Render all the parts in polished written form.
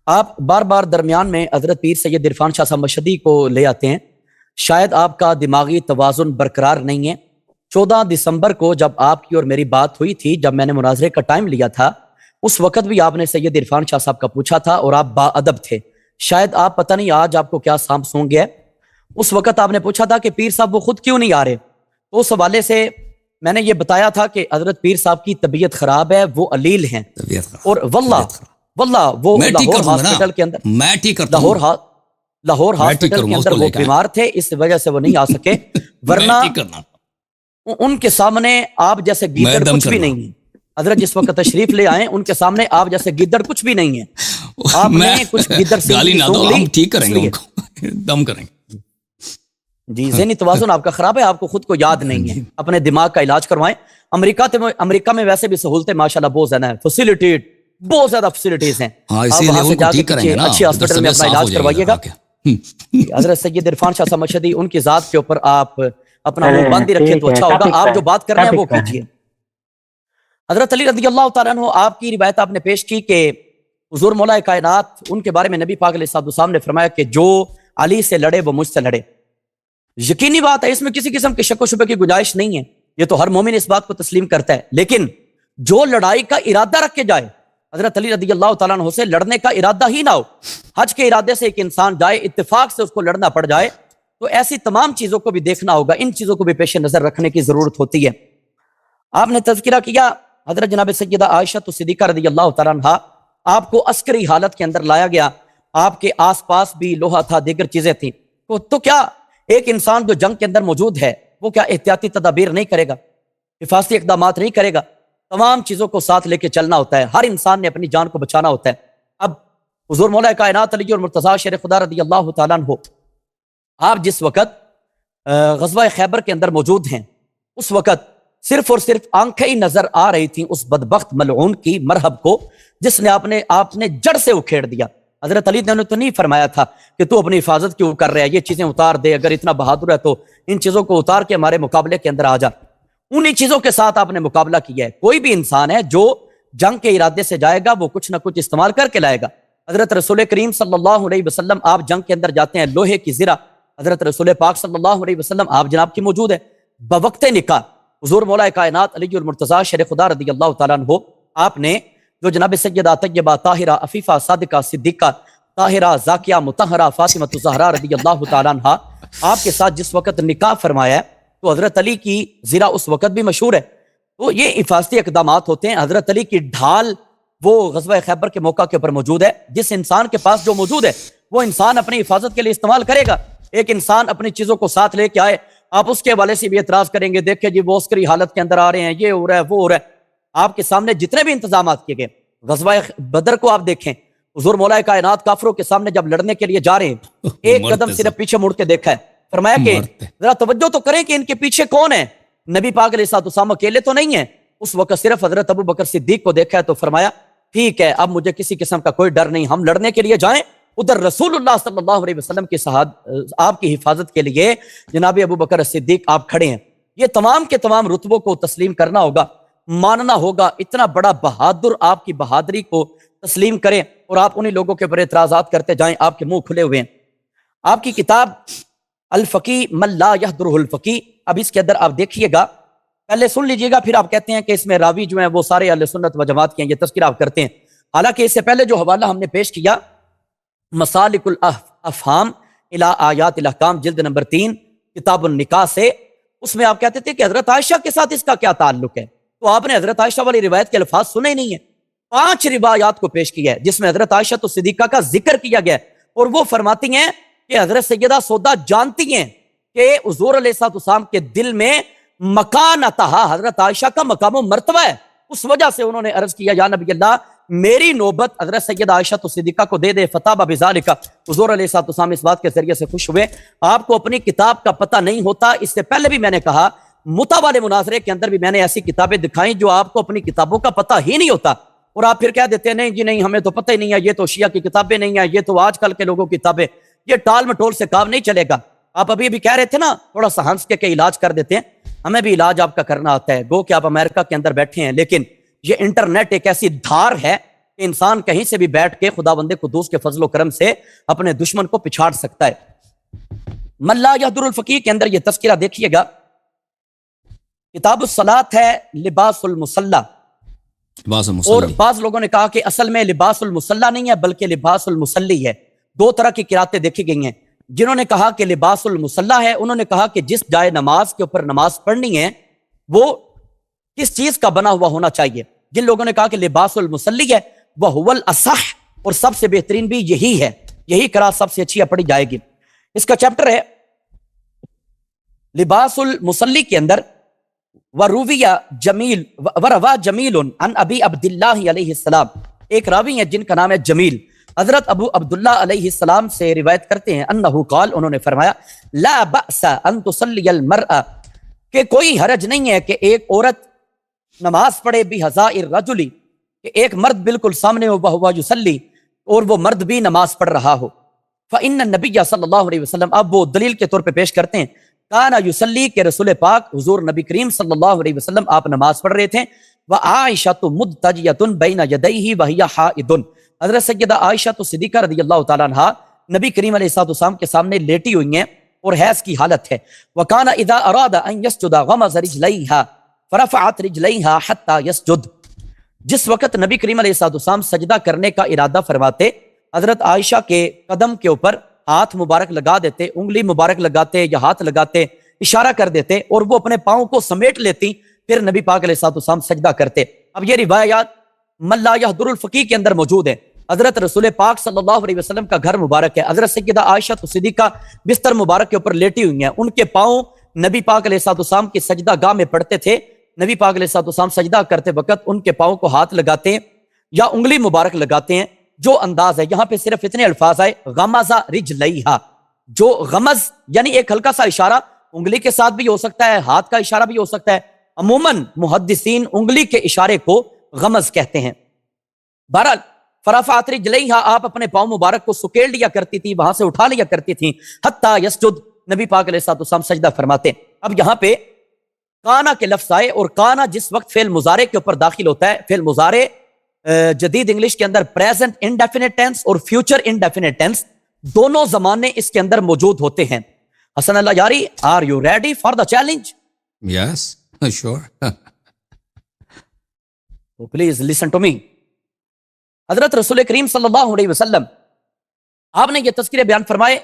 آپ بار بار درمیان میں حضرت پیر سید عرفان شاہ صاحب مشہدی کو لے آتے ہیں. شاید آپ کا دماغی توازن برقرار نہیں ہے. 14 دسمبر کو جب آپ کی اور میری بات ہوئی تھی، جب میں نے مناظرے کا ٹائم لیا تھا، اس وقت بھی آپ نے سید عرفان شاہ صاحب کا پوچھا تھا اور آپ با ادب تھے. شاید آپ پتہ نہیں آج آپ کو کیا سانپ سونگ گیا. اس وقت آپ نے پوچھا تھا کہ پیر صاحب وہ خود کیوں نہیں آ رہے. تو اس حوالے سے میں نے یہ بتایا تھا کہ حضرت پیر صاحب کی طبیعت خراب ہے، وہ علیل ہیں، اور واللہ وہ لاہور ہاسپٹل کے اندر لاہور ہاسپٹل کے اندر وہ بیمار تھے، اس وجہ سے وہ نہیں آ سکے. ورنہ ان کے سامنے آپ جیسے گیدڑ کچھ بھی نہیں ہے. حضرت جس وقت تشریف لے آئے ان کے سامنے آپ جیسے گیدڑ کچھ بھی نہیں ہے. آپ نے کچھ گیدڑ سے گالی نہ دو، ہم ٹھیک کریں گے، ان کو دم کریں گے. جی ذہنی توازن آپ کا خراب ہے، آپ کو خود کو یاد نہیں ہے. اپنے دماغ کا علاج کروائیں. امریکہ میں ویسے بھی سہولتیں ماشاءاللہ بہت زیادہ ہیں، بہت زیادہ فیسلٹیز ہیں. آپ وہاں سے جا کے اچھی ہاسپٹل میں اپنا علاج کروائیے گا. حضرت سید عرفان شاہ صاحب مشہدی، ان کی ذات کے اوپر آپ اپنا منہ بند ہی رکھیں تو اچھا ہوگا. آپ جو بات کر رہے ہیں وہ کیجیے. حضرت علی رضی اللہ تعالیٰ عنہ، آپ کی روایت آپ نے پیش کی کہ حضور مولا کائنات، ان کے بارے میں نبی پاک علیہ السلام نے فرمایا کہ جو علی سے لڑے وہ مجھ سے لڑے. یقینی بات ہے، اس میں کسی قسم کے شک و شبہ کی گنجائش نہیں ہے. یہ تو ہر مومن اس بات کو تسلیم کرتا ہے. لیکن جو لڑائی کا ارادہ رکھ کے جائے، حضرت علی رضی اللہ تعالیٰ عنہ سے لڑنے کا ارادہ ہی نہ ہو، حج کے ارادے سے ایک انسان جائے، اتفاق سے اس کو لڑنا پڑ جائے، تو ایسی تمام چیزوں کو بھی دیکھنا ہوگا. ان چیزوں کو بھی پیش نظر رکھنے کی ضرورت ہوتی ہے. آپ نے تذکرہ کیا حضرت جناب سیدہ عائشہ صدیقہ رضی اللہ تعالیٰ عنہ، آپ کو عسکری حالت کے اندر لایا گیا. آپ کے آس پاس بھی لوہا تھا، دیگر چیزیں تھیں. تو کیا ایک انسان جو جنگ کے اندر موجود ہے وہ کیا احتیاطی تدابیر نہیں کرے گا، حفاظتی اقدامات نہیں کرے گا؟ تمام چیزوں کو ساتھ لے کے چلنا ہوتا ہے. ہر انسان نے اپنی جان کو بچانا ہوتا ہے. اب حضور مولا کائنات علی اور مرتضیٰ شیر خدا رضی اللہ تعالیٰ عنہ، آپ جس وقت غزوہ خیبر کے اندر موجود ہیں، اس وقت صرف اور صرف آنکھیں ہی نظر آ رہی تھیں اس بدبخت ملعون کی، مرہب کو، جس نے آپ نے جڑ سے اکھیڑ دیا. حضرت علی نے تو نہیں فرمایا تھا کہ تو اپنی حفاظت کیوں کر رہا ہے، یہ چیزیں اتار دے، اگر اتنا بہادر ہے تو ان چیزوں کو اتار کے ہمارے مقابلے کے اندر آ جا. انہی چیزوں کے ساتھ آپ نے مقابلہ کیا ہے. کوئی بھی انسان ہے جو جنگ کے ارادے سے جائے گا وہ کچھ نہ کچھ استعمال کر کے لائے گا. حضرت رسول کریم صلی اللہ علیہ وسلم، آپ جنگ کے اندر جاتے ہیں، لوہے کی زرہ حضرت رسول پاک صلی اللہ علیہ وسلم آپ جناب کی موجود ہے. بوقت نکاح حضور مولا کائنات علی المرتضیٰ شیر خدا رضی اللہ تعالیٰ عنہ، آپ نے جو جناب سیدہ طیبہ طاہرہ عفیفہ صادقہ صدیقہ طاہرہ زاکیہ مطہرہ فاطمہ الزہرا رضی اللہ تعالیٰ عنہ، آپ کے ساتھ جس وقت نکاح فرمایا ہے، تو حضرت علی کی زرہ اس وقت بھی مشہور ہے. تو یہ حفاظتی اقدامات ہوتے ہیں. حضرت علی کی ڈھال وہ غزوہ خیبر کے موقع کے اوپر موجود ہے. جس انسان کے پاس جو موجود ہے وہ انسان اپنی حفاظت کے لیے استعمال کرے گا. ایک انسان اپنی چیزوں کو ساتھ لے کے آئے، آپ اس کے حوالے سے بھی اعتراض کریں گے، دیکھیں جی وہ عسکری حالت کے اندر آ رہے ہیں، یہ ہو رہا ہے، وہ ہو رہا ہے. آپ کے سامنے جتنے بھی انتظامات کیے گئے، غزوہ بدر کو آپ دیکھیں، حضور مولا کائنات کافروں کے سامنے جب لڑنے کے لیے جا رہے ہیں، ایک قدم صرف پیچھے مڑ کے دیکھا ہے. فرمایا کہ ذرا توجہ تو کریں کہ ان کے پیچھے کون ہے. نبی پاک علیہ الصلوۃ والسلام اکیلے تو نہیں ہیں. اس وقت صرف حضرت ابو بکر صدیق کو دیکھا ہے. تو فرمایا ٹھیک ہے، اب مجھے کسی قسم کا کوئی ڈر نہیں، ہم لڑنے کے لیے جائیں. ادھر رسول اللہ صلی اللہ علیہ وسلم کی آپ کی حفاظت کے لیے جناب ابو بکر صدیق آپ کھڑے ہیں. یہ تمام کے تمام رتبوں کو تسلیم کرنا ہوگا، ماننا ہوگا. اتنا بڑا بہادر آپ کی بہادری کو تسلیم کریں اور آپ انہی لوگوں کے اوپر اعتراضات کرتے جائیں. آپ کے منہ کھلے ہوئے ہیں. آپ کی کتاب الفقی من لا یحضرہ الفقی، اب اس کے اندر آپ دیکھیے گا، پہلے سن لیجئے گا، پھر آپ کہتے ہیں کہ اس میں راوی جو ہیں وہ سارے اہل سنت و جماعت کے ہیں، یہ تذکرہ آپ کرتے ہیں. حالانکہ اس سے پہلے جو حوالہ ہم نے پیش کیا، مسالک الافہام الی آیات الاحکام، جلد نمبر 3، کتاب النکاح سے، اس میں آپ کہتے تھے کہ حضرت عائشہ کے ساتھ اس کا کیا تعلق ہے. تو آپ نے حضرت عائشہ والی روایت کے الفاظ سنے ہی نہیں ہیں. 5 روایات کو پیش کیا ہے جس میں حضرت عائشہ تو صدیقہ کا ذکر کیا گیا ہے، اور وہ فرماتی ہیں کہ حضرت سیدہ سودا جانتی ہیں کہ حضور علیہ السلام کے دل میں مکانتہا، حضرت عائشہ کا مقام و مرتبہ ہے. اس وجہ سے انہوں نے عرض کیا یا نبی اللہ، میری نوبت حضرت سیدہ عائشہ تو صدیقہ کو دے دے. فتابہ بذالک، حضور علیہ السلام اس بات کے ذریعے سے خوش ہوئے. آپ کو اپنی کتاب کا پتہ نہیں ہوتا. اس سے پہلے بھی میں نے کہا، متع والے مناظرے کے اندر بھی میں نے ایسی کتابیں دکھائیں جو آپ کو اپنی کتابوں کا پتہ ہی نہیں ہوتا، اور آپ پھر کہہ دیتے ہیں نہیں جی نہیں، ہمیں تو پتہ ہی نہیں ہے، یہ تو شیعہ کی کتابیں نہیں ہیں، یہ تو آج کل کے لوگوں کی کتابیں. یہ ٹال مٹول سے کام نہیں چلے گا. آپ ابھی بھی کہہ رہے تھے نا، تھوڑا سا ہنس کے علاج کر دیتے ہیں. ہمیں بھی علاج آپ کا کرنا آتا ہے. گو کہ آپ امریکہ کے اندر بیٹھے ہیں، لیکن یہ انٹرنیٹ ایک ایسی دھار ہے کہ انسان کہیں سے بھی بیٹھ کے خداوند قدوس کے فضل و کرم سے اپنے دشمن کو پچھاڑ سکتا ہے. من لا یحضر الفقیہ کے اندر یہ تذکرہ دیکھیے گا. کتاب الصلاۃ ہے لباس المصلی، اور بعض لوگوں نے کہا کہ اصل میں لباس المصلی نہیں ہے بلکہ لباس المصلی ہے. دو طرح کی قراتیں دیکھی گئی ہیں. جنہوں نے کہا کہ لباس المصلی ہے انہوں نے کہا کہ جس جائے نماز کے اوپر نماز پڑھنی ہے وہ کس چیز کا بنا ہوا ہونا چاہیے. جن لوگوں نے کہا کہ لباس المصلی ہے وہ هو الاصح، اور سب سے بہترین بھی یہی ہے، یہی قرات سب سے اچھی پڑھی جائے گی. اس کا چیپٹر ہے لباس المصلی کے اندر ورویہ جمیل وروا جمیل عن ابی عبداللہ علیہ السلام. ایک راوی ہے جن کا نام ہے جمیل، حضرت ابو عبداللہ علیہ السلام سے روایت کرتے ہیں انہو قال، انہوں نے فرمایا لا بأس ان تصلی المرأة، کہ کوئی حرج نہیں ہے کہ ایک عورت نماز پڑھے بحذاء الرجل، کہ ایک مرد بالکل سامنے ہو وہو یصلی، اور وہ مرد بھی نماز پڑھ رہا ہو. فإن النبی صلی اللہ علیہ وسلم، اب وہ دلیل کے طور پہ پیش کرتے ہیں، کانا یصلی، کہ رسول پاک حضور نبی کریم صلی اللہ علیہ وسلم آپ نماز پڑھ رہے تھے. وعائشۃ مضطجعۃ بین یدیہ وہی حائض، حضرت سیدہ عائشہ صدیقہ رضی اللہ تعالیٰ عنہ نبی کریم علیہ السلام کے سامنے لیٹی ہوئی ہیں اور حیض کی حالت ہے. وکان اذا اراد ان یسجد غمز رجلیہا فرفعت رجلیہا حتی یسجد، جس وقت نبی کریم علیہ السلام سجدہ کرنے کا ارادہ فرماتے حضرت عائشہ کے قدم کے اوپر ہاتھ مبارک لگا دیتے، انگلی مبارک لگاتے یا ہاتھ لگاتے، اشارہ کر دیتے، اور وہ اپنے پاؤں کو سمیٹ لیتی، پھر نبی پاک علیہ السلام سجدہ کرتے. اب یہ روایات من لا یحضر الفقیہ کے اندر موجود ہے. حضرت رسول پاک صلی اللہ علیہ وسلم کا گھر مبارک ہے، حضرت سیدہ عائشہ صدیقہ بستر مبارک کے اوپر لیٹی ہوئی ہیں، ان کے پاؤں نبی پاک علیہ السلام کی سجدہ گاہ میں پڑتے تھے. نبی پاک علیہ السلام سجدہ کرتے وقت ان کے پاؤں کو ہاتھ لگاتے ہیں یا انگلی مبارک لگاتے ہیں. جو انداز ہے یہاں پہ صرف اتنے الفاظ آئے غمز رجلیہا، جو غمز یعنی ایک ہلکا سا اشارہ، انگلی کے ساتھ بھی ہو سکتا ہے، ہاتھ کا اشارہ بھی ہو سکتا ہے. عموماً محدثین انگلی کے اشارے کو غمز کہتے ہیں. بہرحال فرفعت رجلیہا، آپ اپنے پاؤں مبارک کو سکیڑ لیا کرتی تھی، وہاں سے اٹھا لیا کرتی تھی، حتی یسجد، نبی پاک علیہ السلام سجدہ فرماتے. اب یہاں پہ کانا کے لفظ آئے، اور کانا جس وقت فعل مضارع کے اوپر داخل ہوتا ہے، فعل مضارع جدید انگلش کے اندر پریزنٹ انڈیفینٹ ٹینس اور فیوچر انڈیفینٹ ٹینس دونوں زمانے اس کے اندر موجود ہوتے ہیں. Hassan Allahyari, are you ready for the challenge? Yes sure. Please listen to me. حضرت رسول کریم صلی اللہ علیہ وسلم آپ نے یہ تذکرے بیان فرمائے.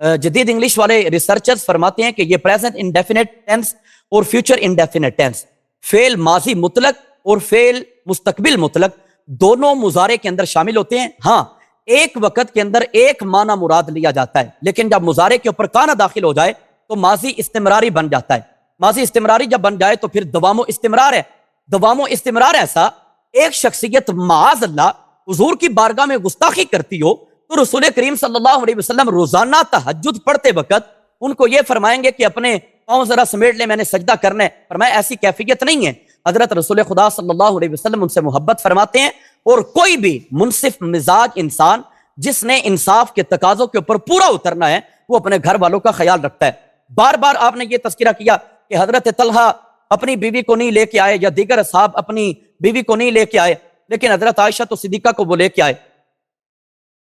جدید انگلش والے ریسرچرز فرماتے ہیں کہ یہ پریزنٹ انڈیفینٹ ٹینس اور فیوچر انڈیفینٹ ٹینس، فعل ماضی مطلق اور فعل مستقبل مطلق دونوں مضارع کے اندر شامل ہوتے ہیں. ہاں، ایک وقت کے اندر ایک معنی مراد لیا جاتا ہے، لیکن جب مضارع کے اوپر کانا داخل ہو جائے تو ماضی استمراری بن جاتا ہے. ماضی استمراری جب بن جائے تو پھر دوام و استمرار ہے. دوام و استمرار ایسا، ایک شخصیت معاذ اللہ حضور کی بارگاہ میں گستاخی کرتی ہو تو رسول کریم صلی اللہ علیہ وسلم روزانہ تہجد پڑھتے وقت ان کو یہ فرمائیں گے کہ اپنے پاؤں ذرا سمیٹ لے، میں نے سجدہ کرنا ہے. فرمایا ایسی کیفیت نہیں ہے. حضرت رسول خدا صلی اللہ علیہ وسلم ان سے محبت فرماتے ہیں، اور کوئی بھی منصف مزاج انسان جس نے انصاف کے تقاضوں کے اوپر پورا اترنا ہے وہ اپنے گھر والوں کا خیال رکھتا ہے. بار بار آپ نے یہ تذکرہ کیا کہ حضرت طلحہ اپنی بیوی کو نہیں لے کے آئے یا دیگر اصحاب اپنی بیوی کو نہیں لے کے آئے، لیکن حضرت عائشہ تو صدیقہ کو وہ لے کے آئے.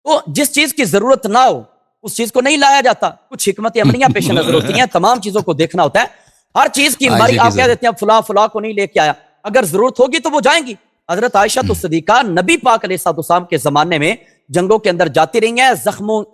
تو جس چیز کی ضرورت نہ ہو اس چیز کو نہیں لایا جاتا. کچھ حکمت عملیاں پیش نظر ہوتی ہیں، تمام چیزوں کو دیکھنا ہوتا ہے. ہر چیز کی ہماری آپ کہہ دیتے ہیں فلاں فلاں کو نہیں لے کے آیا، اگر ضرورت ہوگی تو وہ جائیں گی. حضرت عائشہ تو صدیقہ نبی پاک علیہ السلام کے زمانے میں جنگوں کے اندر جاتی رہی ہیں.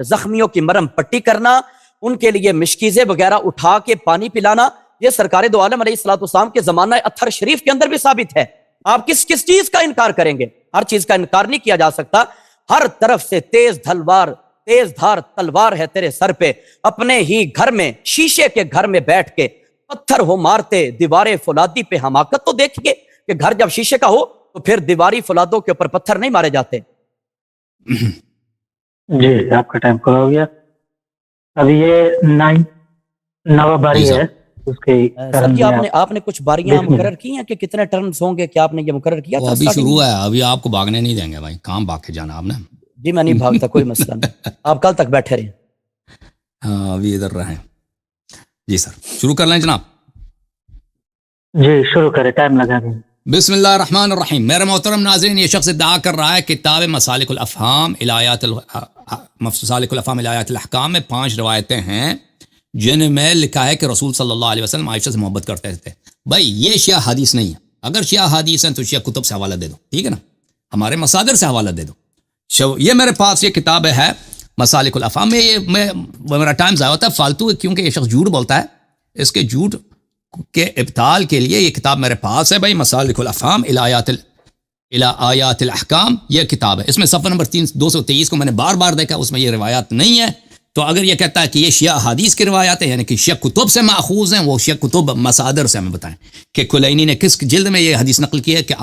زخمیوں کی مرہم پٹی کرنا، ان کے لیے مشکیزیں وغیرہ اٹھا کے پانی پلانا، یہ سرکار دو عالم علیہ السلام کے زمانہ اطہر شریف کے اندر بھی ثابت ہے. آپ کس چیز کا انکار کریں گے؟ ہر چیز کا انکار نہیں کیا جا سکتا. ہر طرف سے تیز دھار تلوار ہے تیرے سر پہ، اپنے ہی گھر میں شیشے کے گھر میں بیٹھ کے پتھر ہو مارتے دیواریں فولادی پہ حماقت تو دیکھیے کہ گھر جب شیشے کا ہو تو پھر دیواری فولادوں کے اوپر پتھر نہیں مارے جاتے. جی آپ کا ٹائم پورا ہو گیا. ابھی یہ 9 باری ہے اس کے. سر جی آپ نے کچھ باریاں مقرر کی ہیں کہ کتنے ٹرنز ہوں گے؟ کیا آپ نے یہ مقرر کیا تھا؟ ابھی شروع ہے، ابھی آپ کو بھاگنے نہیں دیں گے بھائی. کہاں بھاگ کے جانا آپ نے؟ جی میں نہیں بھاگتا، کوئی مسئلہ نہیں، آپ کل تک بیٹھے رہیں. ہاں ابھی ادھر رہیں. جی سر شروع کر لیں جناب. جی شروع کریں، ٹائم لگا دیں. بسم اللہ الرحمن الرحیم. میرے محترم ناظرین، یہ شخص ادعا کر رہا ہے کتاب مسالک الافہام الایات الاحکام میں 5 روایتیں ہیں جن میں لکھا ہے کہ رسول صلی اللہ علیہ وسلم عائشہ سے محبت کرتے تھے. بھائی یہ شیعہ حدیث نہیں ہے. اگر شیعہ حدیث ہیں تو شیعہ کتب سے حوالہ دے دو، ٹھیک ہے نا، ہمارے مصادر سے حوالہ دے دو. یہ میرے پاس یہ کتاب ہے مسالک الافہام میں. یہ میرا ٹائم ضائع ہوتا ہے فالتو، کیونکہ یہ شخص جھوٹ بولتا ہے. اس کے جھوٹ کے ابطال کے لیے یہ کتاب میرے پاس ہے بھائی، مسالک الافہام آیات الاحکام. یہ کتاب ہے، اس میں صفحہ نمبر 223 کو میں نے بار بار دیکھا، اس میں یہ روایات نہیں ہے. تو اگر یہ کہتا ہے کہ یہ شیعہ حدیث کی روایات ہیں، یعنی کہ شیعہ کتب سے ماخوذ ہیں، وہ شیعہ کتب مصادر سے ہمیں بتائیں کہ کلینی نے کس جلد میں یہ حدیث نقل کی ہے کہ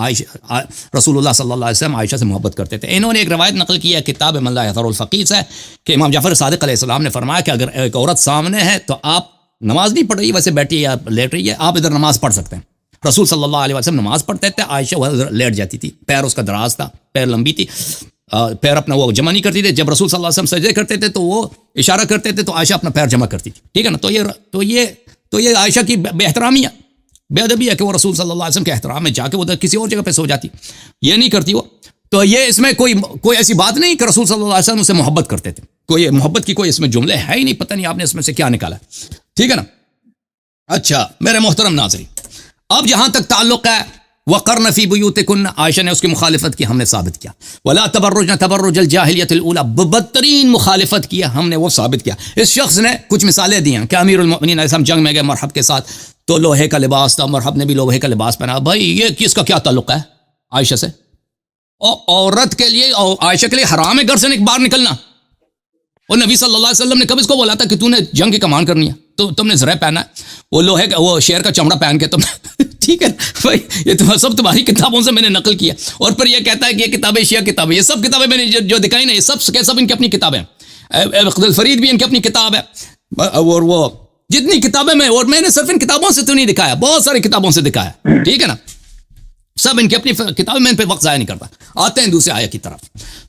رسول اللہ صلی اللہ علیہ وسلم عائشہ سے محبت کرتے تھے. انہوں نے ایک روایت نقل کی ہے کتاب من لا یظہر الفقیہ سے کہ امام جعفر صادق علیہ السلام نے فرمایا کہ اگر ایک عورت سامنے ہے تو آپ نماز نہیں پڑھ رہی ہے، ویسے بیٹھی یا لیٹ رہی ہے، آپ ادھر نماز پڑھ سکتے ہیں. رسول صلی اللہ علیہ وسلم نماز پڑھتے تھے، عائشہ وہ لیٹ جاتی تھی، پیر اس کا دراز تھا، پیر لمبی تھی، پیر اپنا وہ جمع نہیں کرتی تھی. جب رسول صلی اللہ علیہ وسلم سجدے کرتے تھے تو وہ اشارہ کرتے تھے تو عائشہ اپنا پیر جمع کرتی تھی، ٹھیک ہے نا. تو یہ عائشہ کی بے احترامی ہے، بے ادبی ہے کہ وہ رسول صلی اللہ علیہ وسلم کے احترام میں جا کے وہ کسی اور جگہ پہ سو جاتی، یہ نہیں کرتی وہ. تو یہ اس میں کوئی ایسی بات نہیں کہ رسول صلی اللہ علیہ وسلم سے محبت کرتے تھے. کوئی محبت کی کوئی اس میں جملے ہے ہی نہیں، پتہ نہیں آپ نے اس میں سے کیا نکالا، ٹھیک ہے نا. اچھا میرے محترم ناظرین، اب جہاں تک تعلق ہے وَقَرْنَ فِي بُيُوتِكُنَّ، عائشہ نے اس کی مخالفت کی، ہم نے ثابت کیا. وَلَا تَبَرُّجْنَ تَبَرُّجَ الْجَاهِلِيَّةِ الْأُولَى، بدترین مخالفت کی ہم نے، وہ ثابت کیا. اس شخص نے کچھ مثالیں دی ہیں کہ امیر المؤمنین علیہ السلام جنگ میں گئے مرحب کے ساتھ تو لوہے کا لباس تھا، مرحب نے بھی لوہے کا لباس پہنا. بھائی یہ کس کا کیا تعلق ہے عائشہ سے؟ اور عورت کے لیے اور عائشہ کے لیے حرام ہے گھر سے باہر نکلنا. اور نبی صلی اللہ علیہ وسلم نے کب اس کو بولا تھا کہ تو نے جنگ کی کمان کرنی ہے تو تم نے زرہ پہنا ہے، وہ لوہے کا وہ شیر کا چمڑا پہن کے تم ٹھیک ہے بھائی، یہ سب تمہاری کتابوں سے میں نے نقل کیا. اور پھر یہ کہتا ہے کہ یہ کتابیں شیعہ کتابیں، یہ سب کتابیں میں نے جو دکھائی نا، یہ سب ان کی اپنی کتابیں. عقد الفرید بھی ان کی اپنی کتاب ہے، اور وہ جتنی کتابیں میں نے صرف ان کتابوں سے تو نہیں دکھایا، بہت ساری کتابوں سے دکھایا، ٹھیک ہے نا. سب ان کی اپنی کتابیں، میں ان پہ وقت ضائع نہیں کرتا. آتے ہیں دوسرے آیت کی طرف،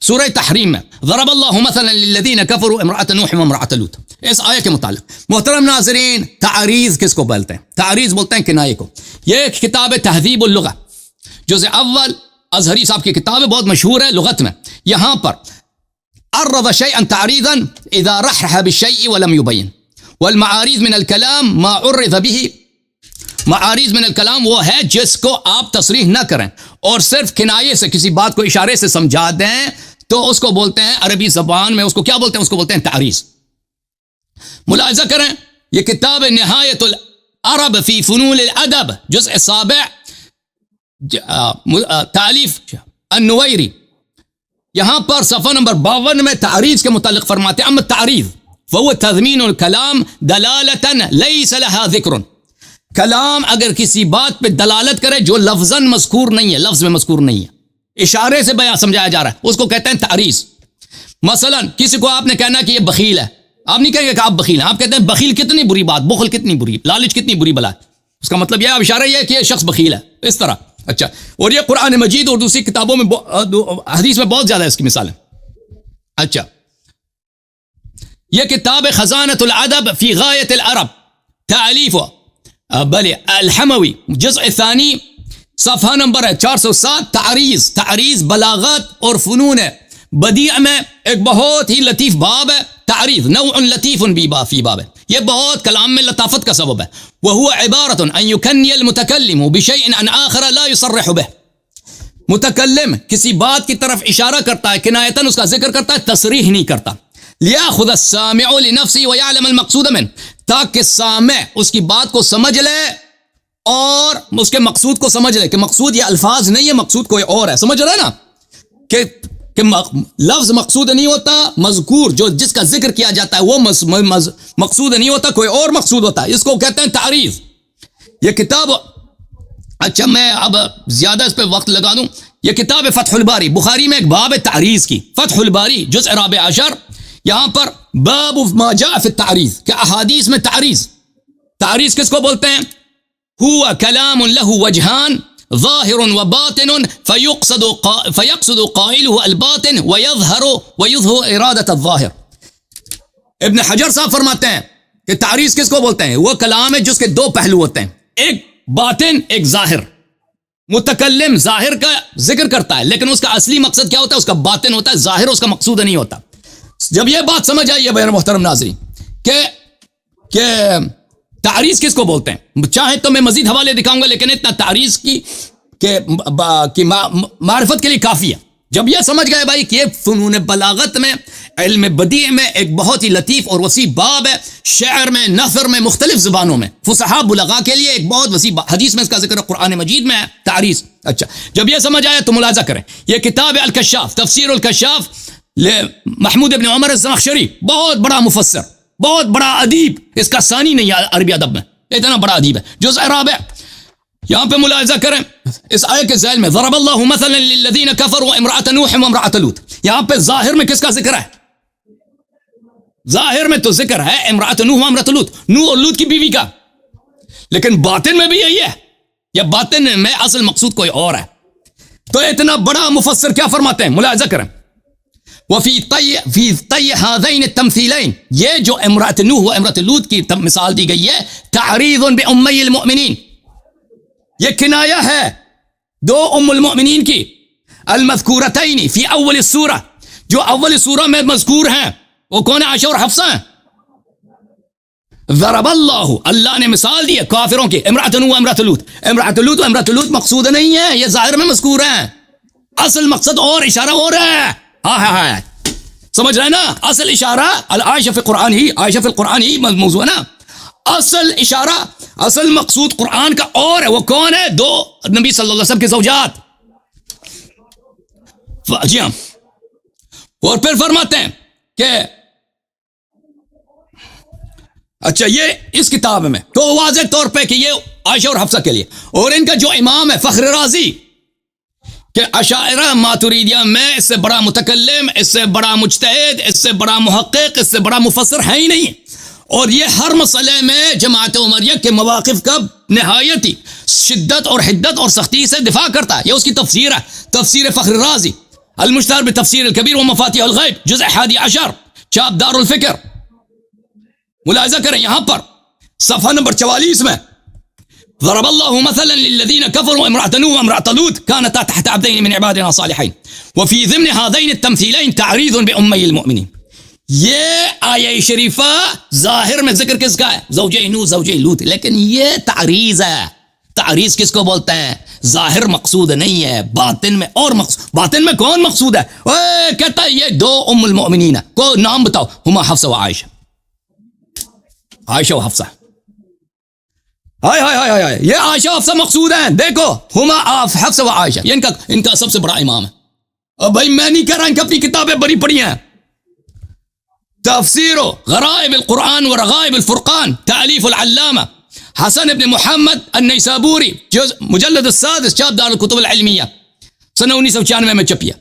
سورہ تحریم میں ضرب اللہ مثلا للذین کفروا امرأۃ نوح وامرأۃ لوط. اس آیت کے متعلق محترم ناظرین، تعریض کس کو بولتے ہیں؟ تعریض بولتے ہیں کنایے کو. یہ کتاب تہذیب اللغہ جزء اول ازہری صاحب کی کتاب ہے، بہت مشہور ہے لغت میں. یہاں پر عرض شیئا تعریضا اذا رحح بالشیء ولم يبین، والمعارض من الکلام ما عرض به. معارض من الکلام وہ ہے جس کو آپ تصریح نہ کریں اور صرف کنایے سے کسی بات کو اشارے سے سمجھا دیں، تو اس کو بولتے ہیں عربی زبان میں، اس کو کیا بولتے ہیں؟ اس کو بولتے ہیں تعریض. ملاحظہ کریں، یہ کتاب نہایت العرب فی فنون الادب جزء 7 تالیف النویری، یہاں پر صفحہ نمبر 52 میں تعریض کے متعلق فرماتے ہیں: اما التعریض فهو تضمین الکلام دلالتا لیس لها ذکر. کلام اگر کسی بات پہ دلالت کرے جو لفظاً مذکور نہیں ہے، لفظ میں مذکور نہیں ہے، اشارے سے بیان سمجھایا جا رہا ہے، اس کو کہتے ہیں تعریض. مثلا کسی کو آپ نے کہنا کہ یہ بخیل ہے، آپ نہیں کہیں گے کہ آپ بخیل ہیں، آپ کہتے ہیں بخیل کتنی بری بات، بخل کتنی بری، لالچ کتنی بری بلا ہے. اس کا مطلب یہ اشارہ یہ ہے کہ یہ شخص بخیل ہے، اس طرح. اچھا، اور یہ قرآن مجید اور دوسری کتابوں میں حدیث میں بہت زیادہ ہے اس کی مثالیں. اچھا، یہ کتاب خزانۃ الادب فی غایت العرب تالیف بلے الحموی جزء ثانی صفحہ نمبر ہے 407. تعریض بلاغت اور فنون بدیع میں ایک بہت ہی لطیف باب ہے. تعریض نوع لطیف فی باب ہے، یہ بہت کلام میں لطافت کا سبب ہے. وهو عبارۃ ان یکنی المتکلم بشیء عن آخر لا یصرح به. متکلم کسی بات کی طرف اشارہ کرتا ہے، کنایتاً اس کا ذکر کرتا ہے، تصریح نہیں کرتا. لیاخذ السامع لنفسه ويعلم المقصود منه، تاکہ سامع اس کی بات کو سمجھ لے اور اس کے مقصود کو سمجھ لے کہ مقصود یہ الفاظ نہیں ہے، مقصود کوئی اور ہے. سمجھ رہے نا کہ لفظ مقصود نہیں ہوتا، مذکور جو جس کا ذکر کیا جاتا ہے وہ مقصود نہیں ہوتا، کوئی اور مقصود ہوتا ہے. اس کو کہتے ہیں تعریض. یہ کتاب، اچھا میں اب زیادہ اس پہ وقت لگا دوں، یہ کتاب فتح الباری، بخاری میں ایک باب ہے تعریض کی، فتح الباری جزء 14. یہاں پر باب ما جاء فی التعریض، کہ احادیث میں تعریض کس کو بولتے ہیں؟ هو کلام له وجہان ظاہر و باطن فیقصد قائله الباطن ویظہر ارادت الظاہر. ابن حجر صاحب فرماتے ہیں کہ تعریض کس کو بولتے ہیں؟ وہ کلام ہے جس کے 2 پہلو ہوتے ہیں، ایک باطن ایک ظاہر. متکلم ظاہر کا ذکر کرتا ہے لیکن اس کا اصلی مقصد کیا ہوتا ہے؟ اس کا باطن ہوتا ہے، ظاہر اس کا مقصود نہیں ہوتا. جب یہ بات سمجھ آئی ہے میرے محترم ناظرین کہ تعریض کس کو بولتے ہیں، چاہے تو میں مزید حوالے دکھاؤں گا لیکن اتنا تعریض کی معرفت کے لیے کافی ہے. جب یہ سمجھ گئے بھائی کہ یہ فنون بلاغت میں، علم بدیع میں ایک بہت ہی لطیف اور وسیع باب ہے، شعر میں، نثر میں، مختلف زبانوں میں فصحاء بلغاء کے لیے ایک بہت وسیع حدیث میں اس کا ذکر ہے، قرآن مجید میں ہے تعریض. اچھا جب یہ سمجھ آیا تو ملاحظہ کریں، یہ کتاب ہے الکشاف، تفسیر الکشاف محمود ابن عمر الزمخشری، بہت بڑا مفسر، بہت بڑا ادیب، اس کا ثانی نہیں ہے عربی ادب میں، اتنا بڑا ادیب ہے، جزء رابع. یہاں پہ ملاحظہ کریں اس آیت کے ذیل میں ضرب اللہ مثلا للذین کفروا امرأۃ نوح وامرأۃ لوط. یہاں پہ ظاہر میں کس کا ذکر ہے؟ ظاہر میں تو ذکر ہے امرأۃ نوح وامرأۃ لوط، نوح اور لوط کی بیوی کا، لیکن باطن میں بھی یہی ہے، یا باطن میں اصل مقصود کوئی اور ہے. تو اتنا بڑا مفسر کیا فرماتے ہیں، ملاحظہ کریں. وفی طی هذین التمثیلین، یہ جو امرأۃ نوح و امرأۃ لوط کی مثال دی گئی ہے، تعریض بامی المؤمنین، یہ کنایہ ہے دو ام المؤمنین کی، المذکورتین فی اول السورہ، جو اول سورہ میں مذکور ہیں، وہ کون ہے؟ عائشہ اور حفصہ ہیں. ضرب اللہ، اللہ نے مثال دی ہے کافروں کی، امرأۃ نوح و امرأۃ لوط. امرأۃ لوط و امرأۃ لوط مقصود نہیں ہے، یہ ظاہر میں مذکور ہیں، اصل مقصد اور اشارہ اور ہے. ہاں سمجھ رہے نا؟ اصل اشارہ عائشہ فی القرآن ہی، عائشہ فی القرآن ہی موضوع ہے نا. اصل اشارہ، اصل مقصود قرآن کا اور ہے، وہ کون ہے؟ دو نبی صلی اللہ علیہ وسلم کی زوجات. جی ہاں. اور پھر فرماتے ہیں کہ اچھا یہ اس کتاب میں تو واضح طور پہ کہ یہ عائشہ اور حفصہ کے لیے، اور ان کا جو امام ہے فخر رازی کہ اشاعرہ ماتریدیہ میں اس سے بڑا متکلم، اس سے بڑا مجتہد، اس سے بڑا محقق، اس سے بڑا مفسر ہے ہی نہیں. اور یہ ہر مسئلے میں جماعت عمریہ کے مواقف کا نہایت ہی شدت اور حدت اور سختی سے دفاع کرتا ہے. یہ اس کی تفسیر ہے، تفسیر فخر رازی المشتہر بتفسیر الکبیر و مفاتیح الغیب، جزء 11 چاپ دار الفکر. ملاحظہ کریں یہاں پر صفحہ نمبر 44 میں ضرب اللہ مثلا للذین کفروا امرأۃ نوح وامرأۃ لوط كانتا تحت عبدین من عبادنا صالحین وفی ضمن هذین التمثیلین تعریض بامی المؤمنین. یہ آیہ شریفہ ظاہر میں ذکر کس کا ہے؟ زوجہ نوح زوجہ لوط، لیکن یہ تعریض ہے. تعریض کس کو بولتے ہیں؟ ظاہر مقصود نہیں ہے، باطن میں اور مقصود. باطن میں کون مقصود ہے؟ کہتا ہے یہ دو ام المؤمنین ہے. کو نام بتاؤ؟ ہما حفصہ و عائشہ، عائشہ و حفصہ. ہائے یہ عائشہ حفصہ مقصود ہیں. دیکھو ہما حفصہ و عائشہ، یہ ان کا سب سے بڑا امام ہے. اور بھائی میں نہیں کہہ رہا، ان کی اپنی کتابیں بڑی پڑی ہیں. تفسیر غرائب القرآن و رغائب الفرقان تألیف العلامہ حسن ابن محمد النیسابوری، مجلد السادس چاپ دار الکتب العلمیہ، سنہ 1996 میں چھپیا.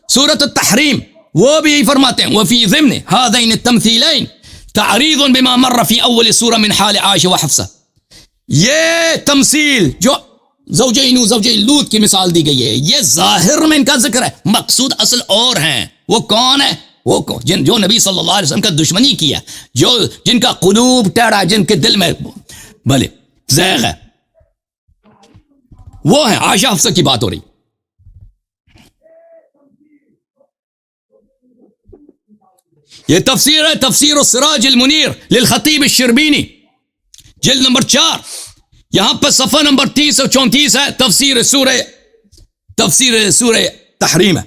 سورۃ التحریم وہ بھی یہی فرماتے ہیں وفی ضمن هذین التمثیلین تعریض بما مر فی اول سورہ من حال عائشہ و حفصہ. یہ تمثیل جو زوجہ نوح زوجہ لوط کی مثال دی گئی ہے، یہ ظاہر میں ان کا ذکر ہے، مقصود اصل اور ہیں. وہ کون ہے؟ وہ جو نبی صلی اللہ علیہ وسلم کا دشمنی کیا، جو جن کا قلوب ٹیڑھا، جن کے دل میں بھلے زیغ ہے، وہ ہیں. عائشہ حفصہ کی بات ہو رہی. یہ تفسیر ہے، تفسیر السراج المنیر للخطیب الشربینی، جلد نمبر 4، یہاں پر صفحہ نمبر 30 اور 34 ہے. تفسیر سورہ تحریم ہے.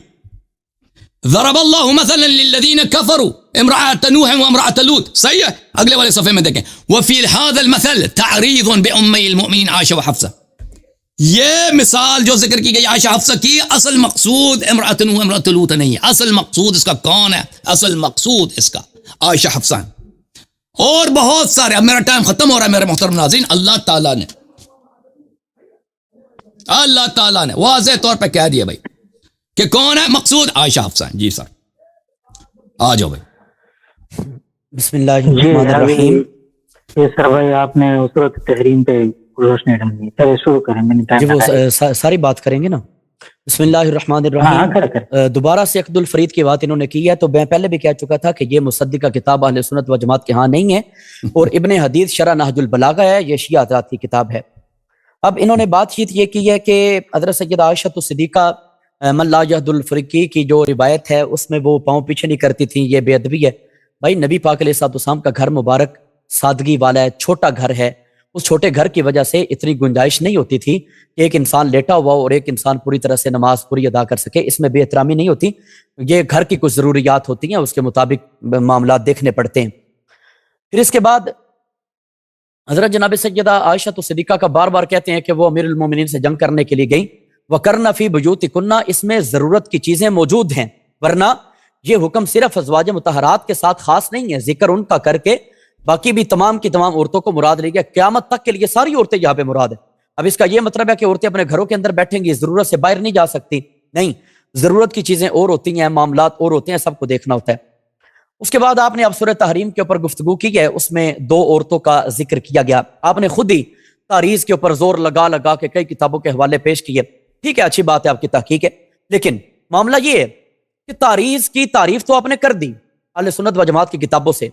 ضرب اللہ مثلا للذین کفروا امرأۃ نوح وامرأۃ لوط. صحیح ہے، اگلے والے صفحے میں دیکھیں وفی هذا المثل تعریض بامی المؤمنین عائشہ و حفصہ. یہ مثال جو ذکر کی گئی عائشہ حفصہ کی، اصل مقصود امرأۃ نوح امرأۃ لوط نہیں ہے. اصل مقصود اس کا کون ہے؟ اصل مقصود اس کا عائشہ حفصہ ہے. اور بہت سارے، اب میرا ٹائم ختم ہو رہا ہے میرے محترم ناظرین. اللہ تعالیٰ نے واضح طور پہ کہہ دیا بھائی کہ کون ہے مقصود؟ عائشہ حفصہ ہیں. جی سر آ جاؤ بھائی. بسم اللہ الرحمن الرحیم. یہ سر بھائی آپ نے سورۃ التحریم پہ روشنی ڈالی، چلے شروع کریں. میں نے جی وہ ساری بات کریں گے نا. بسم اللہ الرحمن الرحیم. دوبارہ سے عقد الفرید کی بات انہوں نے کی ہے، تو میں پہلے بھی کہہ چکا تھا کہ یہ مصدقہ کتاب اہل سنت و جماعت کے ہاں نہیں ہے، اور ابن حدیث شرح نہج البلاغہ ہے، یہ شیعہ حضرات کی کتاب ہے. اب انہوں نے بات چیت یہ کی ہے کہ حضرت سیدہ عائشہ صدیقہ من لا یہد الفرقی کی جو روایت ہے اس میں وہ پاؤں پیچھے نہیں کرتی تھیں، یہ بے ادبی ہے. بھائی نبی پاک علیہ الصلوۃ والسلام کا گھر مبارک سادگی والا ہے، چھوٹا گھر ہے. اس چھوٹے گھر کی وجہ سے اتنی گنجائش نہیں ہوتی تھی کہ ایک انسان لیٹا ہوا اور ایک انسان پوری طرح سے نماز پوری ادا کر سکے. اس میں بے احترامی نہیں ہوتی، یہ گھر کی کچھ ضروریات ہوتی ہیں، اس کے مطابق معاملات دیکھنے پڑتے ہیں. پھر اس کے بعد حضرت جناب سیدہ عائشہ صدیقہ کا بار بار کہتے ہیں کہ وہ امیر المومنین سے جنگ کرنے کے لیے گئیں. وَقَرْنَ فِي بُيُوتِكُنَّ، اس میں ضرورت کی چیزیں موجود ہیں، ورنہ یہ حکم صرف ازواج مطہرات کے ساتھ خاص نہیں ہے، ذکر ان کا کر کے باقی بھی تمام کی تمام عورتوں کو مراد لے گیا. قیامت تک کے لیے ساری عورتیں یہاں پہ مراد ہے. اب اس کا یہ مطلب ہے کہ عورتیں اپنے گھروں کے اندر بیٹھیں گی، ضرورت سے باہر نہیں جا سکتی؟ نہیں، ضرورت کی چیزیں اور ہوتی ہیں، معاملات اور ہوتے ہیں، سب کو دیکھنا ہوتا ہے. اس کے بعد آپ نے اب سورہ تحریم کے اوپر گفتگو کی ہے، اس میں 2 عورتوں کا ذکر کیا گیا. آپ نے خود ہی تاریخ کے اوپر زور لگا لگا کے کئی کتابوں کے حوالے پیش کیے. ٹھیک ہے، اچھی بات ہے، آپ کی تحقیق ہے، لیکن معاملہ یہ ہے کہ تاریخ کی تعریف تو آپ نے کر دی اہل سنت و جماعت کی کتابوں سے.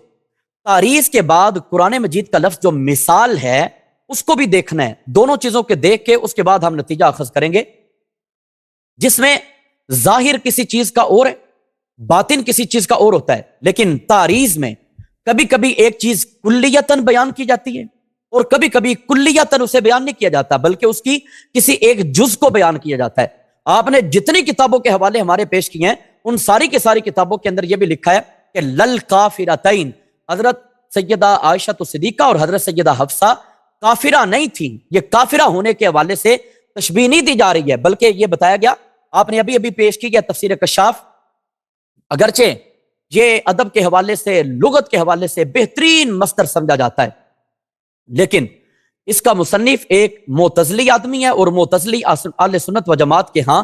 تاریخ کے بعد قرآن مجید کا لفظ جو مثال ہے اس کو بھی دیکھنا ہے. دونوں چیزوں کے دیکھ کے اس کے بعد ہم نتیجہ اخذ کریں گے، جس میں ظاہر کسی چیز کا اور ہے، باطن کسی چیز کا اور ہوتا ہے. لیکن تاریخ میں کبھی کبھی ایک چیز کلیتاً بیان کی جاتی ہے اور کبھی کبھی کلیتاً اسے بیان نہیں کیا جاتا، بلکہ اس کی کسی ایک جز کو بیان کیا جاتا ہے. آپ نے جتنی کتابوں کے حوالے ہمارے پیش کیے ہیں ان ساری کی ساری کتابوں کے اندر یہ بھی لکھا ہے کہ لل کافرتین، حضرت سیدہ عائشہ صدیقہ اور حضرت سیدہ حفصہ کافرہ نہیں تھیں. یہ کافرہ ہونے کے حوالے سے تشبیہ نہیں دی جا رہی ہے، بلکہ یہ بتایا گیا، آپ نے ابھی ابھی پیش کی گیا تفسیر کشاف. اگرچہ یہ ادب کے حوالے سے، لغت کے حوالے سے بہترین مصدر سمجھا جاتا ہے، لیکن اس کا مصنف ایک معتزلی آدمی ہے، اور معتزلی اہل سنت و جماعت کے ہاں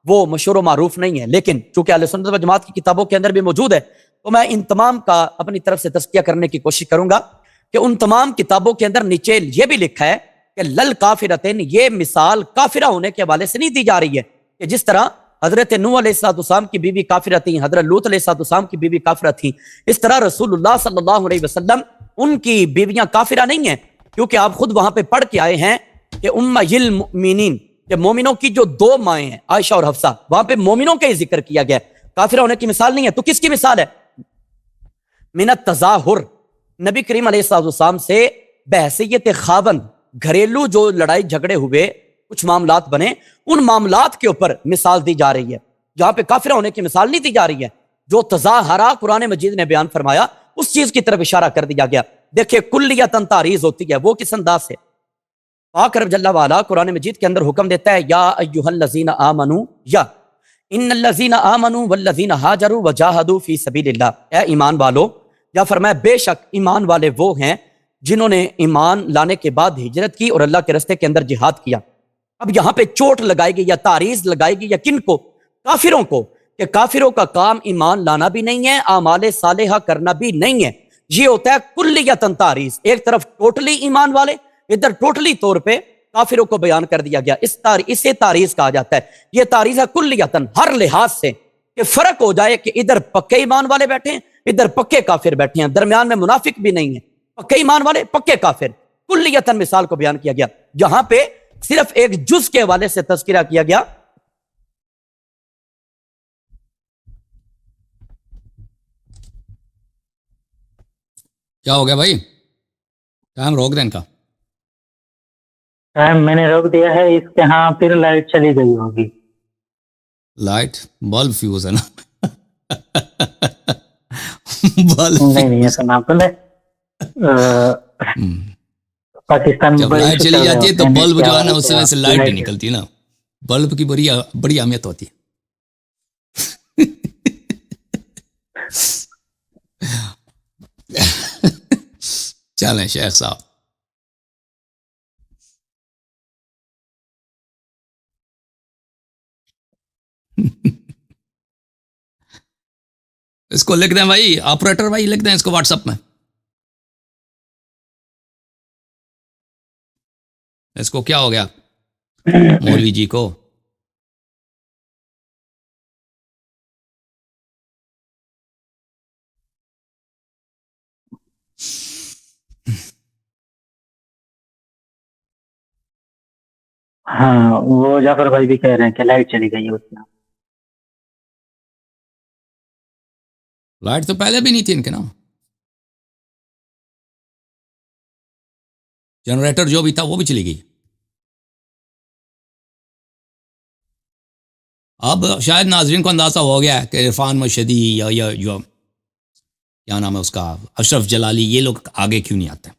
وہ مشہور و معروف نہیں ہے. لیکن چونکہ اہل سنت و جماعت کی کتابوں کے اندر بھی موجود ہے، تو میں ان تمام کا اپنی طرف سے تزکیہ کرنے کی کوشش کروں گا کہ ان تمام کتابوں کے اندر نیچے یہ بھی لکھا ہے کہ لل کافرتین، یہ مثال کافرہ ہونے کے حوالے سے نہیں دی جا رہی ہے کہ جس طرح حضرت نوح علیہ السلام کی بیوی کافرہ تھیں، حضرت لوط علیہ السلام کی بیوی کافرہ تھیں، اس طرح رسول اللہ صلی اللہ علیہ وسلم ان کی بیویاں کافرہ نہیں ہیں. کیونکہ آپ خود وہاں پہ پڑھ کے آئے ہیں کہ امی المؤمنین، کہ مومنوں کی جو 2 مائیں ہیں عائشہ اور حفصہ، وہاں پہ مومنوں کا ہی ذکر کیا گیا ہے، کافرہ ہونے کی مثال نہیں ہے. تو کس کی مثال ہے؟ من التظاہر، نبی کریم علیہ السلام سے بحیثیت خاوند گھریلو جو لڑائی جھگڑے ہوئے، کچھ معاملات بنے، ان معاملات کے اوپر مثال دی جا رہی ہے. جہاں پہ کافرہ ہونے کی مثال نہیں دی جا رہی ہے. جو تظاہرہ قرآن مجید نے بیان فرمایا اس چیز کی طرف اشارہ کر دیا گیا. دیکھیں کلیتاً تعریض ہوتی ہے، وہ کس انداز سے؟ پاک رب جل وعلا قرآن مجید کے اندر حکم دیتا ہے، یا ایھا الذین آمنوا، یا ان الذین آمنوا والذین ہاجروا وجاہدوا فی سبیل اللہ، اے ایمان والو، یا فرمایا بے شک ایمان والے وہ ہیں جنہوں نے ایمان لانے کے بعد ہجرت کی اور اللہ کے راستے کے اندر جہاد کیا. اب یہاں پہ چوٹ لگائے گی یا تعریض لگائے گی یا کن کو؟ کافروں کو، کہ کافروں کا کام ایمان لانا بھی نہیں ہے، اعمال صالحہ کرنا بھی نہیں ہے. یہ ہوتا ہے کلیتاً تعریض، ایک طرف ٹوٹلی ایمان والے، ادھر ٹوٹلی طور پہ کافروں کو بیان کر دیا گیا. اسے تعریض کہا جاتا ہے. یہ تعریض ہے کلیتاً، ہر لحاظ سے، کہ فرق ہو جائے کہ ادھر پکے ایمان والے بیٹھے ہیں، ادھر پکے کافر بیٹھے ہیں، درمیان میں منافق بھی نہیں ہے، پکے ایمان والے پکے کافر. کلیتاً مثال کو بیان کیا گیا. جہاں پہ صرف ایک جز کے حوالے سے تذکرہ کیا گیا. کیا ہو گیا بھائی؟ ٹائم روک دیں ان کا. ٹائم میں نے روک دیا ہے، اس کے ہاں پھر لائٹ چلی گئی ہوگی. لائٹ بلب فیوز ہے نا. بلب نہیں فیوز. ایسا نہ بولے. پاکستان میں جب بڑے لائٹ ایشو چلی چل رہے جاتی ہے ہوتے تو ہیں نیٹ بلب کے جو ہے نا حوالے اس سے. میں سے لائٹ نہیں نکلتی نا. بلب کی بڑی اہمیت ہوتی ہے. چلیں شیخ صاحب. اس کو لکھ دیں بھائی، آپریٹر بھائی لکھ دیں اس کو واٹس ایپ میں. اس کو کیا ہو گیا مولوی جی کو؟ ہاں وہ جعفر بھائی بھی کہہ رہے ہیں کہ لائٹ چلی گئی ہے اس میں. لائٹ تو پہلے بھی نہیں تھی ان کے نا, جنریٹر جو بھی تھا وہ بھی چلی گئی. اب شاید ناظرین کو اندازہ ہو گیا ہے کہ عرفان مشہدی یا جو کیا نام ہے اس کا, اشرف جلالی, یہ لوگ آگے کیوں نہیں آتے,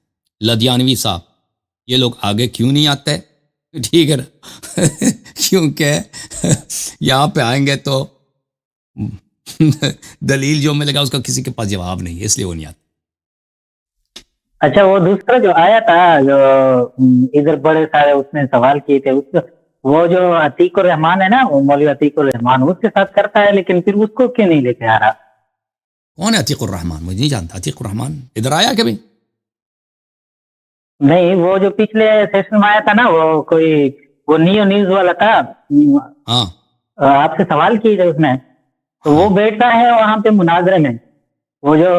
لدھیانوی صاحب, یہ لوگ آگے کیوں نہیں آتے, ٹھیک ہے نا, کیونکہ یہاں پہ آئیں گے تو دلیل جو ملے گا اس کا کسی کے پاس جواب نہیں ہے, اس لیے وہ نہیں آتے. اچھا وہ دوسرا جو آیا تھا جو ادھر بڑے سارے اس نے سوال کیے تھے, اس وہ جو عتیق الرحمان ہے نا, وہ مولوی عتیق الرحمان اس کے ساتھ کرتا ہے, لیکن پھر اس کو کیوں نہیں لے کے آ رہا؟ کون ہے عتیق الرحمان؟ مجھے نہیں جانتا. عتیق الرحمان ادھر آیا کبھی؟ نہیں, وہ جو پچھلے سیشن میں آیا تھا نا, وہ کوئی وہ نیو نیوز والا تھا, ہاں آپ سے سوال کیے تھے اس میں, تو وہ بیٹھتا ہے وہاں پہ مناظرے میں. وہ جو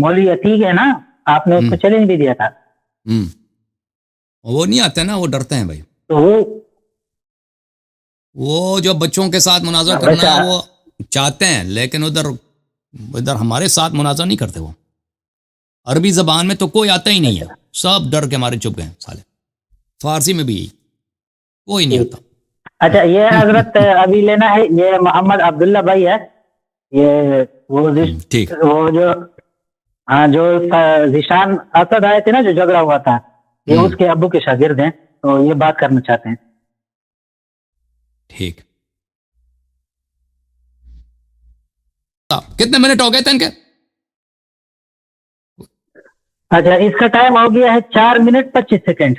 مولوی عتیق ہے نا, آپ نے اس کو چیلنج بھی دیا تھا. وہ نہیں آتے نا, وہ ڈرتے ہیں بھائی. تو وہ جو بچوں کے ساتھ مناظرہ کرنا ہے وہ چاہتے ہیں, لیکن ادھر ہمارے ساتھ مناظرہ نہیں کرتے. وہ عربی زبان میں تو کوئی آتا ہی نہیں ہے, سب ڈر کے ہمارے چپ گئے سالے. فارسی میں بھی کوئی نہیں آتا. اچھا یہ حضرت ابھی لینا ہے, یہ محمد عبداللہ بھائی ہے, یہ وہ جو ہاں جو ذیشان اسد آئے تھے نا, جو جھگڑا ہوا تھا, یہ اس کے ابو کے شاگرد ہیں, تو یہ بات کرنا چاہتے ہیں. ٹھیک, کتنے منٹ ہو گئے تھے ان کے؟ اچھا اس کا ٹائم ہو گیا ہے 4 منٹ 25 سیکنڈ.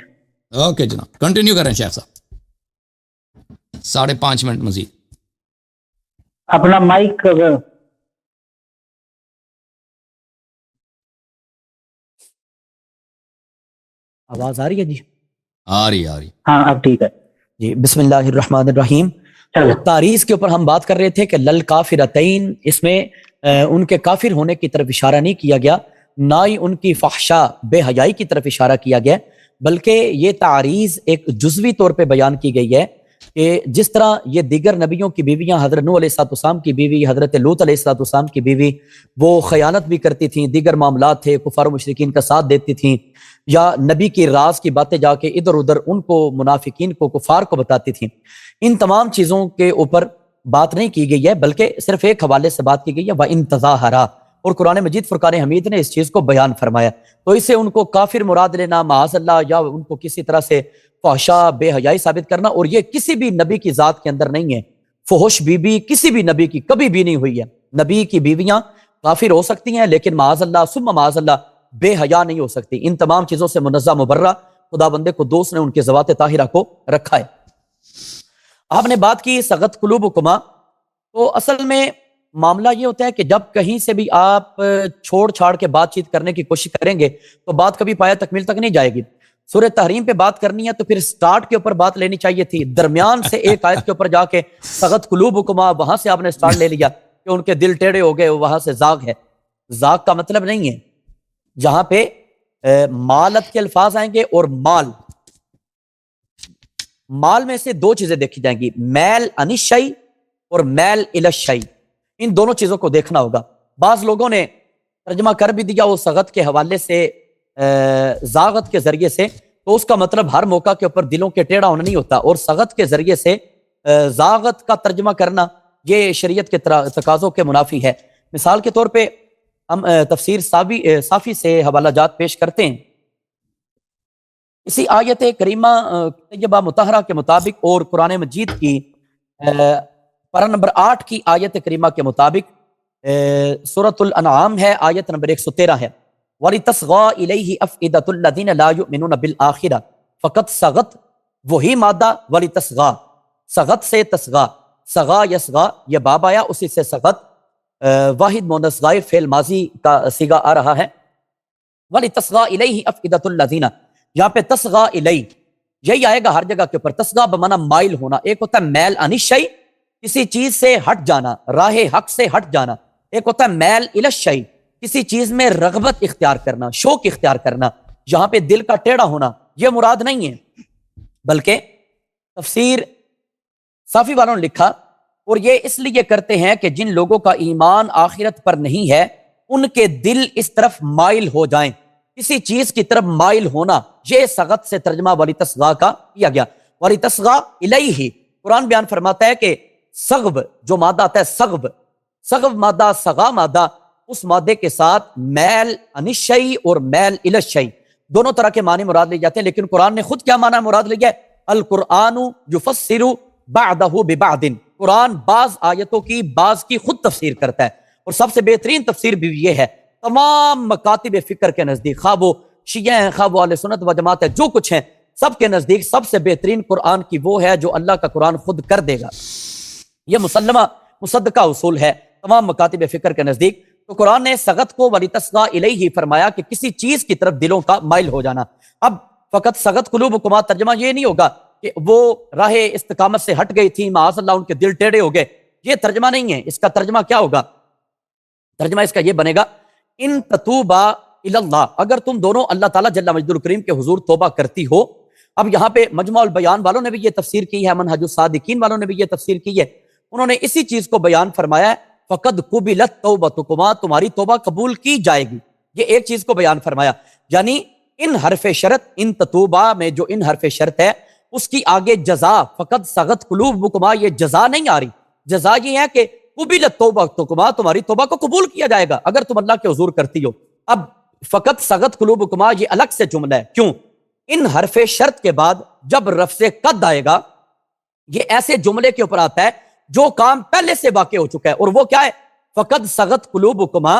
اوکے جناب, کنٹینیو کریں شیخ صاحب, 5.5 منٹ مزید. اپنا مائک آواز آ رہی ہے؟ جی آ رہی. ہاں اب ٹھیک ہے جی. بسم اللہ الرحمن الرحیم. تاریخ کے اوپر ہم بات کر رہے تھے کہ لل کافرتین, اس میں ان کے کافر ہونے کی طرف اشارہ نہیں کیا گیا, نہ ہی ان کی فحشا بے حیائی کی طرف اشارہ کیا گیا, بلکہ یہ تعریض ایک جزوی طور پہ بیان کی گئی ہے کہ جس طرح یہ دیگر نبیوں کی بیویاں, حضرت نوح علیہ السلام کی بیوی, حضرت لوط علیہ السلام کی بیوی, وہ خیانت بھی کرتی تھیں, دیگر معاملات تھے, کفار و مشرکین کا ساتھ دیتی تھیں, یا نبی کی راز کی باتیں جا کے ادھر ادھر ان کو, منافقین کو, کفار کو بتاتی تھیں. ان تمام چیزوں کے اوپر بات نہیں کی گئی ہے, بلکہ صرف ایک حوالے سے بات کی گئی ہے, وَإِن تَظَاهَرَا, اور قرآن مجید فرقان حمید نے اس چیز کو بیان فرمایا. تو اس سے ان کو کافر مراد لینا معاذ اللہ, یا ان کو کسی طرح سے فحشا بے حیائی ثابت کرنا, اور یہ کسی بھی نبی کی ذات کے اندر نہیں ہے. فحش بیوی کسی بھی نبی کی کبھی بھی نہیں ہوئی ہے. نبی کی بیویاں کافر ہو سکتی ہیں, لیکن معاذ اللہ ثم معاذ اللہ بے حیا نہیں ہو سکتی. ان تمام چیزوں سے منزہ مبرہ خدا بندے کو دوست نے ان کے ذوات طاہرہ کو رکھا ہے. آپ نے بات کی سغت قلوبکما, تو اصل میں معاملہ یہ ہوتا ہے کہ جب کہیں سے بھی آپ چھوڑ چھاڑ کے بات چیت کرنے کی کوشش کریں گے تو بات کبھی پایا تکمیل تک نہیں جائے گی. سورہ تحریم پہ بات کرنی ہے تو پھر سٹارٹ کے اوپر بات لینی چاہیے تھی, درمیان سے ایک آیت کے اوپر جا کے سغت قلوبکما, وہاں سے آپ نے سٹارٹ لے لیا کہ ان کے دل ٹیڑے ہو گئے, وہاں سے زاغ ہے. زاغ کا مطلب نہیں ہے, جہاں پہ مالت کے الفاظ آئیں گے, اور مال میں سے دو چیزیں دیکھی جائیں گی, میل عن الشیء اور میل الی الشیء. ان دونوں چیزوں کو دیکھنا ہوگا. بعض لوگوں نے ترجمہ کر بھی دیا وہ سغت کے حوالے سے, زاغت کے ذریعے سے, تو اس کا مطلب ہر موقع کے اوپر دلوں کے ٹیڑھا ہونا نہیں ہوتا, اور سغت کے ذریعے سے زاغت کا ترجمہ کرنا یہ شریعت کے تقاضوں کے منافی ہے. مثال کے طور پہ ہم تفسیر صافی سے حوالہ جات پیش کرتے ہیں. اسی آیت کریمہ طیبہ مطہرہ کے مطابق اور قرآن مجید کی پارہ نمبر 8 کی آیت کریمہ کے مطابق, سورۃ الانعام ہے, آیت نمبر 113 ہے, وَلِتَصْغَىٰ إِلَيْهِ أَفْئِدَةُ الَّذِينَ لَا يُؤْمِنُونَ بِالْآخِرَةِ, فقط سغت وہی مادہ وَلِتَصْغَىٰ, سغت سے تسغا, سغا یسغا یہ باب آیا, اسی سے سغت واحد مؤنث غائب فعل ماضی کا صیغہ آ رہا ہے. وَلِتَصْغَىٰ إِلَيْهِ أَفْئِدَةُ الَّذِينَ, یہاں پہ تسغا الی یہی آئے گا ہر جگہ کے اوپر. تسغا بمعنی مائل ہونا, ایک ہوتا ہے میل عن الشیء, کسی چیز سے ہٹ جانا, راہ حق سے ہٹ جانا, ایک ہوتا ہے میل الی الشیء, کسی چیز میں رغبت اختیار کرنا, شوق اختیار کرنا. یہاں پہ دل کا ٹیڑھا ہونا یہ مراد نہیں ہے, بلکہ تفسیر صافی والوں نے لکھا، اور یہ اس لیے کرتے ہیں کہ جن لوگوں کا ایمان آخرت پر نہیں ہے ان کے دل اس طرف مائل ہو جائیں۔ کسی چیز کی طرف مائل ہونا، یہ سغت سے ترجمہ ولی تصغا کا کیا گیا۔ ولی تصغا الیہ، قرآن بیان فرماتا ہے کہ سغب جو مادہ آتا ہے، سغب مادہ، سغا مادہ، اس مادے کے ساتھ میل انشئی اور میل الشئی دونوں طرح کے معنی مراد لے جاتے ہیں، لیکن قرآن نے خود کیا معنی مراد لیا ہے؟ القرآن یفسر بعدہ ببعد، قرآن بعض آیتوں کی بعض کی خود تفسیر کرتا ہے، اور سب سے بہترین تفسیر بھی یہ ہے تمام مکاتب فکر کے نزدیک، خواہ وہ شیعہ ہیں، خواہ وہ اہل سنت و جماعت ہے، جو کچھ ہیں سب کے نزدیک سب سے بہترین قرآن کی وہ ہے جو اللہ کا قرآن خود کر دے گا۔ یہ مسلمہ مصدقہ اصول ہے تمام مکاتب فکر کے نزدیک۔ تو قرآن نے سغت کو ولی تصغا الیہ فرمایا کہ کسی چیز کی طرف دلوں کا مائل ہو جانا۔ اب فقط سغت قلوبکما ترجمہ یہ نہیں ہوگا کہ وہ راہ استقامت سے ہٹ گئی تھی، معاذ اللہ ان کے دل ٹیڑے ہو گئے، یہ ترجمہ نہیں ہے۔ اس کا ترجمہ کیا ہوگا؟ ترجمہ اس کا یہ بنے گا، ان تتوبا الی اللہ، اگر تم دونوں اللہ تعالیٰ جل مجدہ الکریم کے حضور توبہ کرتی ہو۔ اب یہاں پہ مجمع البیان والوں نے بھی یہ تفسیر کی ہے، منہج الصادقین والوں نے بھی یہ تفسیر کی ہے، انہوں نے اسی چیز کو بیان فرمایا ہے، فقد قبلت توبتکما، تمہاری توبہ قبول کی جائے گی، یہ ایک چیز کو بیان فرمایا۔ یعنی ان حرف شرط، ان تتوبہ میں جو ان حرف شرط ہے اس کی آگے جزا، فقد سغت قلوبکما، یہ جزا نہیں آ رہی، جزا یہ ہے کہ قبلت توبتکما، تمہاری توبہ کو قبول کیا جائے گا اگر تم اللہ کے حضور کرتی ہو۔ اب فقط سغت قلوبکما یہ الگ سے جملہ ہے، کیوں؟ ان حرف شرط کے بعد جب رفع قد آئے گا، یہ ایسے جملے کے اوپر آتا ہے جو کام پہلے سے واقع ہو چکا ہے، اور وہ کیا ہے؟ فقد سغت قلوبکما،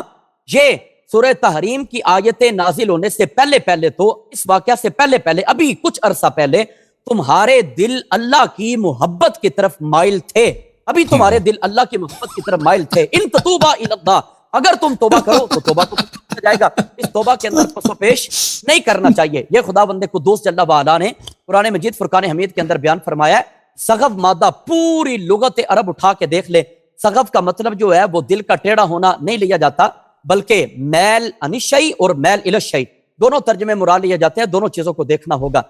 یہ سورہ تحریم کی آیتیں نازل ہونے سے پہلے تو اس واقعہ سے پہلے ابھی کچھ عرصہ پہلے تمہارے دل اللہ کی محبت کی طرف مائل تھے، ابھی تمہارے دل اللہ کی محبت کی طرف مائل تھے۔ ان تتوبا الی اللہ، اگر تم توبہ کرو تو توبہ کو کیا جائے گا، اس توبہ کے اندر پس و پیش نہیں کرنا چاہیے۔ یہ خداوند قدوس جل وعلا نے قرآن مجید فرقان حمید کے اندر بیان فرمایا ہے۔ سغب مادہ پوری لغت عرب اٹھا کے دیکھ لے، سغب کا مطلب جو ہے وہ دل کا ٹیڑھا ہونا نہیں لیا جاتا، بلکہ میل انشئی اور میل الشئی دونوں ترجمے مراد لیے جاتے ہیں، دونوں چیزوں کو دیکھنا ہوگا۔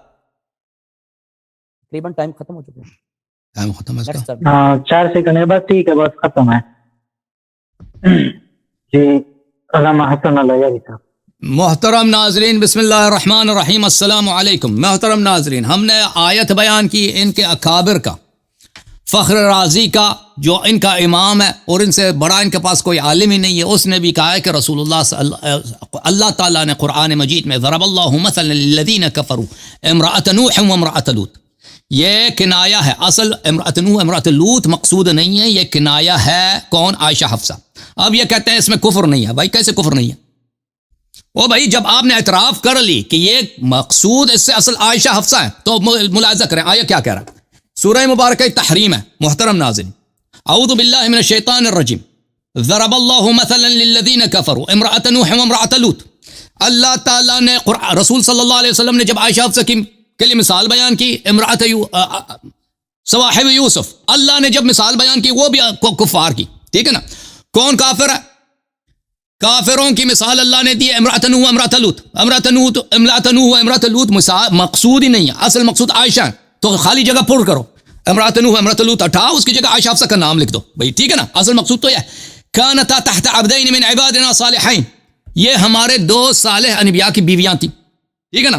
تقریباً ٹائم ختم ہو چکا ہے، ٹائم ختم ہے اس کا؟ 4 سیکنڈ ہے بس، ٹھیک ہے بس ختم ہے۔ جی علامہ حسن علیہ صاحب۔ محترم ناظرین، بسم اللہ الرحمن الرحیم، السلام علیکم۔ محترم ناظرین، ہم نے آیت بیان کی ان کے اکابر کا، فخر رازی کا جو ان کا امام ہے اور ان سے بڑا ان کے پاس کوئی عالم ہی نہیں ہے، اس نے بھی کہا ہے کہ رسول اللہ تعالیٰ نے قرآن مجید میں ضرب اللہ مثلا للذین کفروا امرأۃ نوح وامرأۃ لوط، یہ کنایہ ہے، اصل امرأۃ نوح امرأۃ لوط مقصود نہیں ہے، یہ کنایہ ہے کون؟ عائشہ حفصہ۔ اب یہ کہتے ہیں اس میں کفر نہیں ہے، بھائی کیسے کفر نہیں ہے؟ وہ بھائی جب آپ نے اعتراف کر لی کہ یہ مقصود اس سے اصل عائشہ حفصہ ہے تو ملاحظہ کریں آیا کیا کہہ رہا ہے۔ سورہ مبارکہ تحریم ہے محترم ناظرین، اعوذ باللہ من الشیطان الرجیم، ضرب اللہ مثلا للذین کفروا امرأۃ نوح وامرأۃ لوط، اللہ تعالیٰ نے رسول صلی اللہ علیہ وسلم نے جب عائشہ حفصہ کے لیے مثال بیان کی، امرأۃ صواحب یوسف، اللہ نے جب مثال بیان کی وہ بھی کفار کی، ٹھیک ہے نا؟ کون کافر ہے؟ کافروں کی مثال اللہ نے دی ہے، امرأۃ نوح امرأۃ لوط، امرأۃ نوح امرأۃ لوط مقصود ہی نہیں ہے، اصل مقصود عائشہ ہے، تو خالی جگہ پر کرو، امرأۃ نوح امرأۃ لوط ہٹاؤ، اس کی جگہ عائشہ حفصہ کا نام لکھ دو، بھائی ٹھیک ہے نا؟ اصل مقصود تو یہ ہے، کانتا تحت عبدین من عبادنا صالحین، یہ ہمارے 2 صالح انبیاء کی بیویاں تھیں، ٹھیک ہے نا؟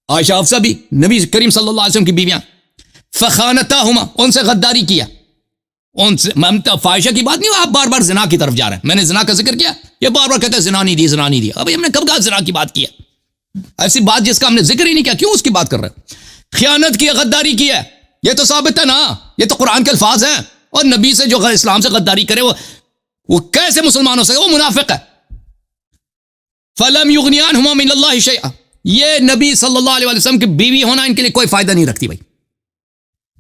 عائشہ حفصہ بھی نبی کریم صلی اللہ علیہ وسلم کی بیویاں، فخانتاہما، ان سے غداری کیا، ان سے فاحشہ کی بات نہیں، آپ بار بار زنا کی طرف جا رہے ہیں، میں نے زنا کا ذکر کیا، یہ بار بار کہتے ہیں زنا نہیں دی، ابھی ہم نے کب کہا زنا کی بات کیا؟ ایسی بات جس کا ہم نے ذکر ہی نہیں کیا، کیوں اس کی بات کر رہے ہیں؟ خیانت کی، غداری کی ہے، یہ تو ثابت ہے نا، یہ تو قرآن کے الفاظ ہیں، اور نبی سے جو اسلام سے غداری کرے وہ کیسے مسلمان ہو سکے؟ وہ منافق ہے۔ فَلَمْ يُغْنِيَانْهُمَا مِنَ اللَّهِ شَيْئًا، یہ نبی صلی اللہ علیہ وسلم کی بیوی ہونا ان کے لیے کوئی فائدہ نہیں رکھتی، بھائی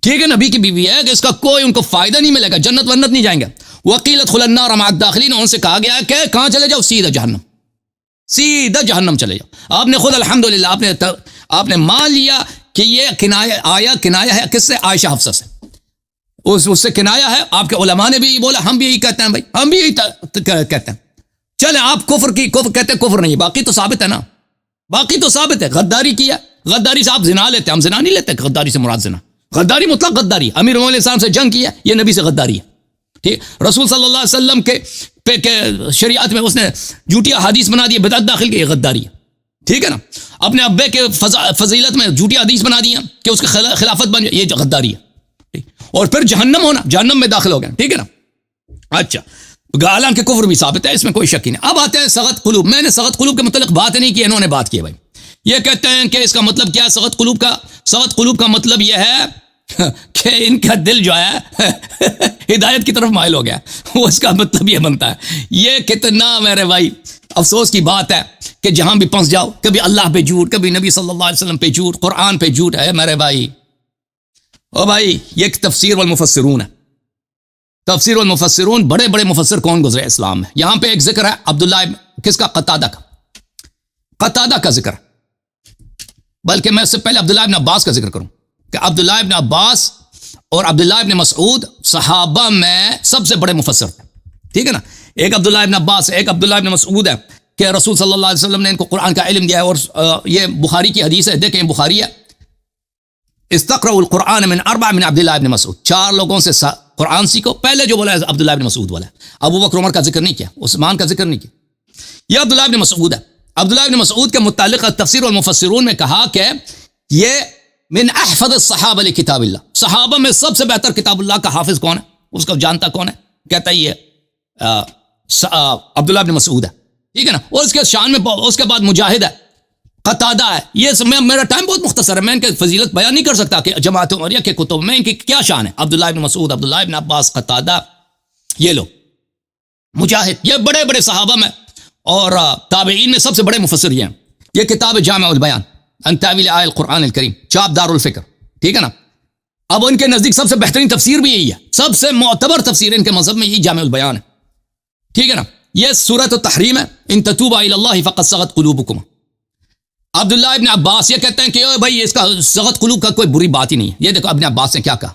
ٹھیک ہے، نبی کی بیوی ہے کہ اس کا کوئی ان کو فائدہ نہیں ملے گا، جنت ونت نہیں جائیں گے۔ وَقِيلَ ادْخُلُوا النَّارَ مَعَ الدَّاخِلِينَ، ان سے کہا گیا ہے کہ کہاں چلے جاؤ؟ سیدھا جہنم چلے جاؤ۔ آپ نے خود الحمدللہ آپ نے مان لیا کہ یہ کنایہ ہے کس سے؟ عائشہ حفصہ سے، اس سے کنایہ ہے۔ آپ کے علماء نے بھی یہی بولا، ہم بھی یہی کہتے ہیں، بھائی ہم بھی یہی کہتے ہیں۔ چلیں آپ کفر کہتے ہیں، کفر نہیں، باقی تو ثابت ہے نا، باقی تو ثابت ہے۔ غداری کیا، غداری سے آپ زنا لیتے ہیں، ہم زنا نہیں لیتے، غداری سے مراد زنا، غداری مطلق غداری. امیر المومنین علیہ السلام سے جنگ کیا، یہ نبی سے غداری ہے. ٹھیک، رسول صلی اللہ علیہ وسلم کے شریعت میں اس نے جھوٹی حدیث بنا دی، بدعت داخل کی، یہ غداری ہے. ٹھیک ہے نا. اپنے ابے کے فضیلت میں جھوٹی حدیث بنا دی کہ اس کی خلافت بن جائے، یہ غداری ہے. اور پھر جہنم ہونا، جہنم میں داخل ہو گئے. ٹھیک ہے نا. اچھا، حالانکہ کفر بھی ثابت ہے، اس میں کوئی شک ہی نہیں. اب آتے ہیں سغط قلوب. میں نے سغط قلوب کے متعلق بات نہیں کی، انہوں نے بات کی ہے. بھائی یہ کہتے ہیں کہ اس کا مطلب کیا ہے سغط قلوب کا مطلب یہ ہے کہ ان کا دل جو ہے ہدایت کی طرف مائل ہو گیا. وہ اس کا مطلب یہ بنتا ہے. یہ کتنا میرے بھائی افسوس کی بات ہے کہ جہاں بھی پھنس جاؤ، کبھی اللہ پہ جھوٹ، کبھی نبی صلی اللہ علیہ وسلم پہ جھوٹ، قرآن پہ جھوٹ ہے میرے بھائی. او بھائی یہ ایک تفسیر والمفسرون ہے. تفسیر والمفسرون، بڑے بڑے مفسر کون گزرے اسلام میں. یہاں پہ ایک ذکر ہے عبداللہ کس کا؟ قتادہ کا ذکر ہے. بلکہ میں اس سے پہلے عبداللہ ابن عباس کا ذکر کروں کہ عبداللہ ابن عباس اور عبداللہ ابن مسعود صحابہ میں سب سے بڑے مفسر تھے. ٹھیک ہے نا. ایک عبداللہ ابن عباس ہے، ایک عبداللہ ابن مسعود ہے کہ رسول صلی اللہ علیہ وسلم نے ان کو قرآن کا علم دیا ہے. اور یہ بخاری کی حدیث ہے، دیکھیں بخاری ہے، استقرأوا القرآن من 4 من عبداللہ ابن مسعود. 4 لوگوں سے قرآن سیکھو. پہلے جو بولا ہے عبداللہ ابن مسعود والا ہے. ابو بکر عمر کا ذکر نہیں کیا، عثمان کا ذکر نہیں کیا. یہ عبداللہ ابن مسعود ہے. عبداللہ ابن مسعود کے متعلق تفسیر والمفسرون میں کہا کہ یہ من احفظ الصحابہ لکتاب اللہ. صحابہ میں سب سے بہتر کتاب اللہ کا حافظ کون ہے، اس کو جانتا کون ہے؟ کہتا ہے یہ عبداللہ ابن مسعود ہے. ٹھیک ہے نا. اور اس کے شان میں اس کے بعد مجاہد ہے، قتادہ ہے. یہ میرا ٹائم بہت مختصر ہے، میں ان کے فضیلت بیان نہیں کر سکتا کہ جماعت عمریہ کے کتب میں ان کی کیا شان ہے. عبداللہ ابن مسعود، عبداللہ ابن عباس، قتادہ، یہ لوگ مجاہد، یہ بڑے بڑے صحابہ میں اور تابعین میں سب سے بڑے مفسر یہ ہیں. یہ کتاب جامع البیان عن تاویل آیات القرآن الکریم، چاپ دار الفکر. ٹھیک ہے نا. اب ان کے نزدیک سب سے بہترین تفسیر بھی یہی ہے، سب سے معتبر تفسیر ان کے مذہب میں یہی جامع البیان ہے. ٹھیک ہے نا. یہ سورۃ التحریم ہے، ان تتوبا الی اللہ فقد صغت قلوبکم. عبداللہ ابن عباس یہ کہتے ہیں کہ بھائی اس کا صغت قلوب کا کوئی بری بات ہی نہیں ہے. یہ دیکھو ابن عباس نے کیا کہا،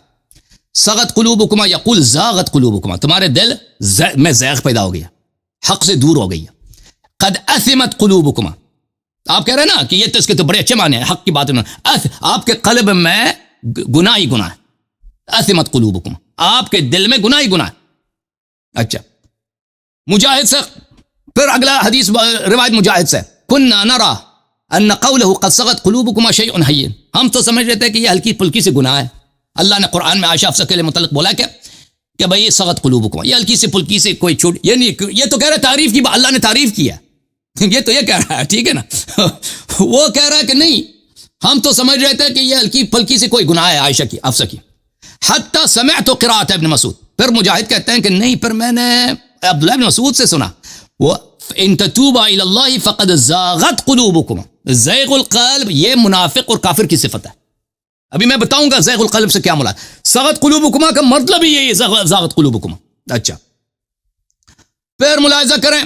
صغت قلوبکما یقول زاغت قلوبکما، تمہارے دل میں زیغ پیدا ہو گیا، حق سے دور ہو گئی ہے. قد اثمت قلوبکما، آپ کہہ رہے ہیں نا کہ یہ تو اس کے تو بڑے اچھے معنی ہیں، حق کی بات ہے. آپ کے قلب میں گناہ ہی گناہ ہے. اثمت قلوبکما، آپ کے دل میں گناہ ہی گناہ ہے. اچھا، مجاہد سے پھر اگلا حدیث روایت مجاہد سے، کننا نرا ان قوله قد صغت قلوبكما شيء هين، ہم تو سمجھ رہے تھے کہ یہ ہلکی پھلکی سے گناہ ہے. اللہ نے قرآن میں عائشہ حفصہ کے متعلق بولا کہ بھئی صغت قلوبكما، یہ ہلکی سی پھلکی سے کوئی چھوٹ، یہ نہیں، یہ تو کہہ رہا ہے تعریف کی، اللہ نے تعریف کی ہے، یہ تو یہ کہہ رہا ہے. ٹھیک ہے نا. وہ کہہ رہا ہے کہ نہیں، ہم تو سمجھ رہے تھے کہ یہ ہلکی پھلکی سے کوئی گناہ ہے عائشہ کی، حفصہ کی. حتی سمعت قراءۃ ابن مسعود، پھر مجاہد کہتے ہیں کہ نہیں، پھر میں نے عبداللہ ابن مسعود سے سنا، وہ ان تتوبا الی اللہ فقد زاغت قلوبکم. زیغ القلب یہ منافق اور کافر کی صفت ہے. ابھی میں بتاؤں گا زیغ القلب سے کیا مراد. صغت قلوبکما کا مطلب ہی یہی ہے، زاغت قلوبکما. اچھا، پھر ملاحظہ کریں،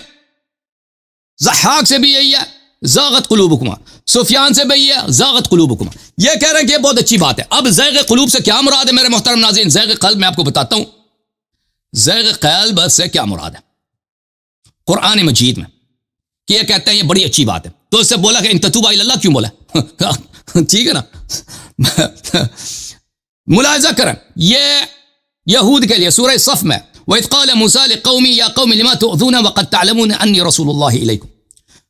ضحاک سے بھی یہی ہے، زاغت قلوبکما. سفیان سے بھی یہ ہے، زاغت قلوبکما. یہ کہہ رہے ہیں کہ یہ بہت اچھی بات ہے. اب زیغ قلوب سے کیا مراد ہے میرے محترم ناظرین؟ زیغ قلب میں آپ کو بتاتا ہوں، زیغ قلب سے کیا مراد ہے قرآن مجید میں، کہ یہ کہتے ہیں یہ بڑی اچھی بات ہے. تو اس سے بولا کہ ان تتوبا الی اللہ کیوں بولا؟ ٹھیک ہے نا. ملاحظہ کریں، یہ یہود کے لیے سورہ صف میں، وَإِذْ قَالَ مُوسَىٰ لِقَوْمِهِ يَا قَوْمِ لِمَا تُؤْذُونَ وَقَدْ تَعْلَمُونَ أَنِّي رَسُولُ اللَّهِ إِلَيْكُمْ.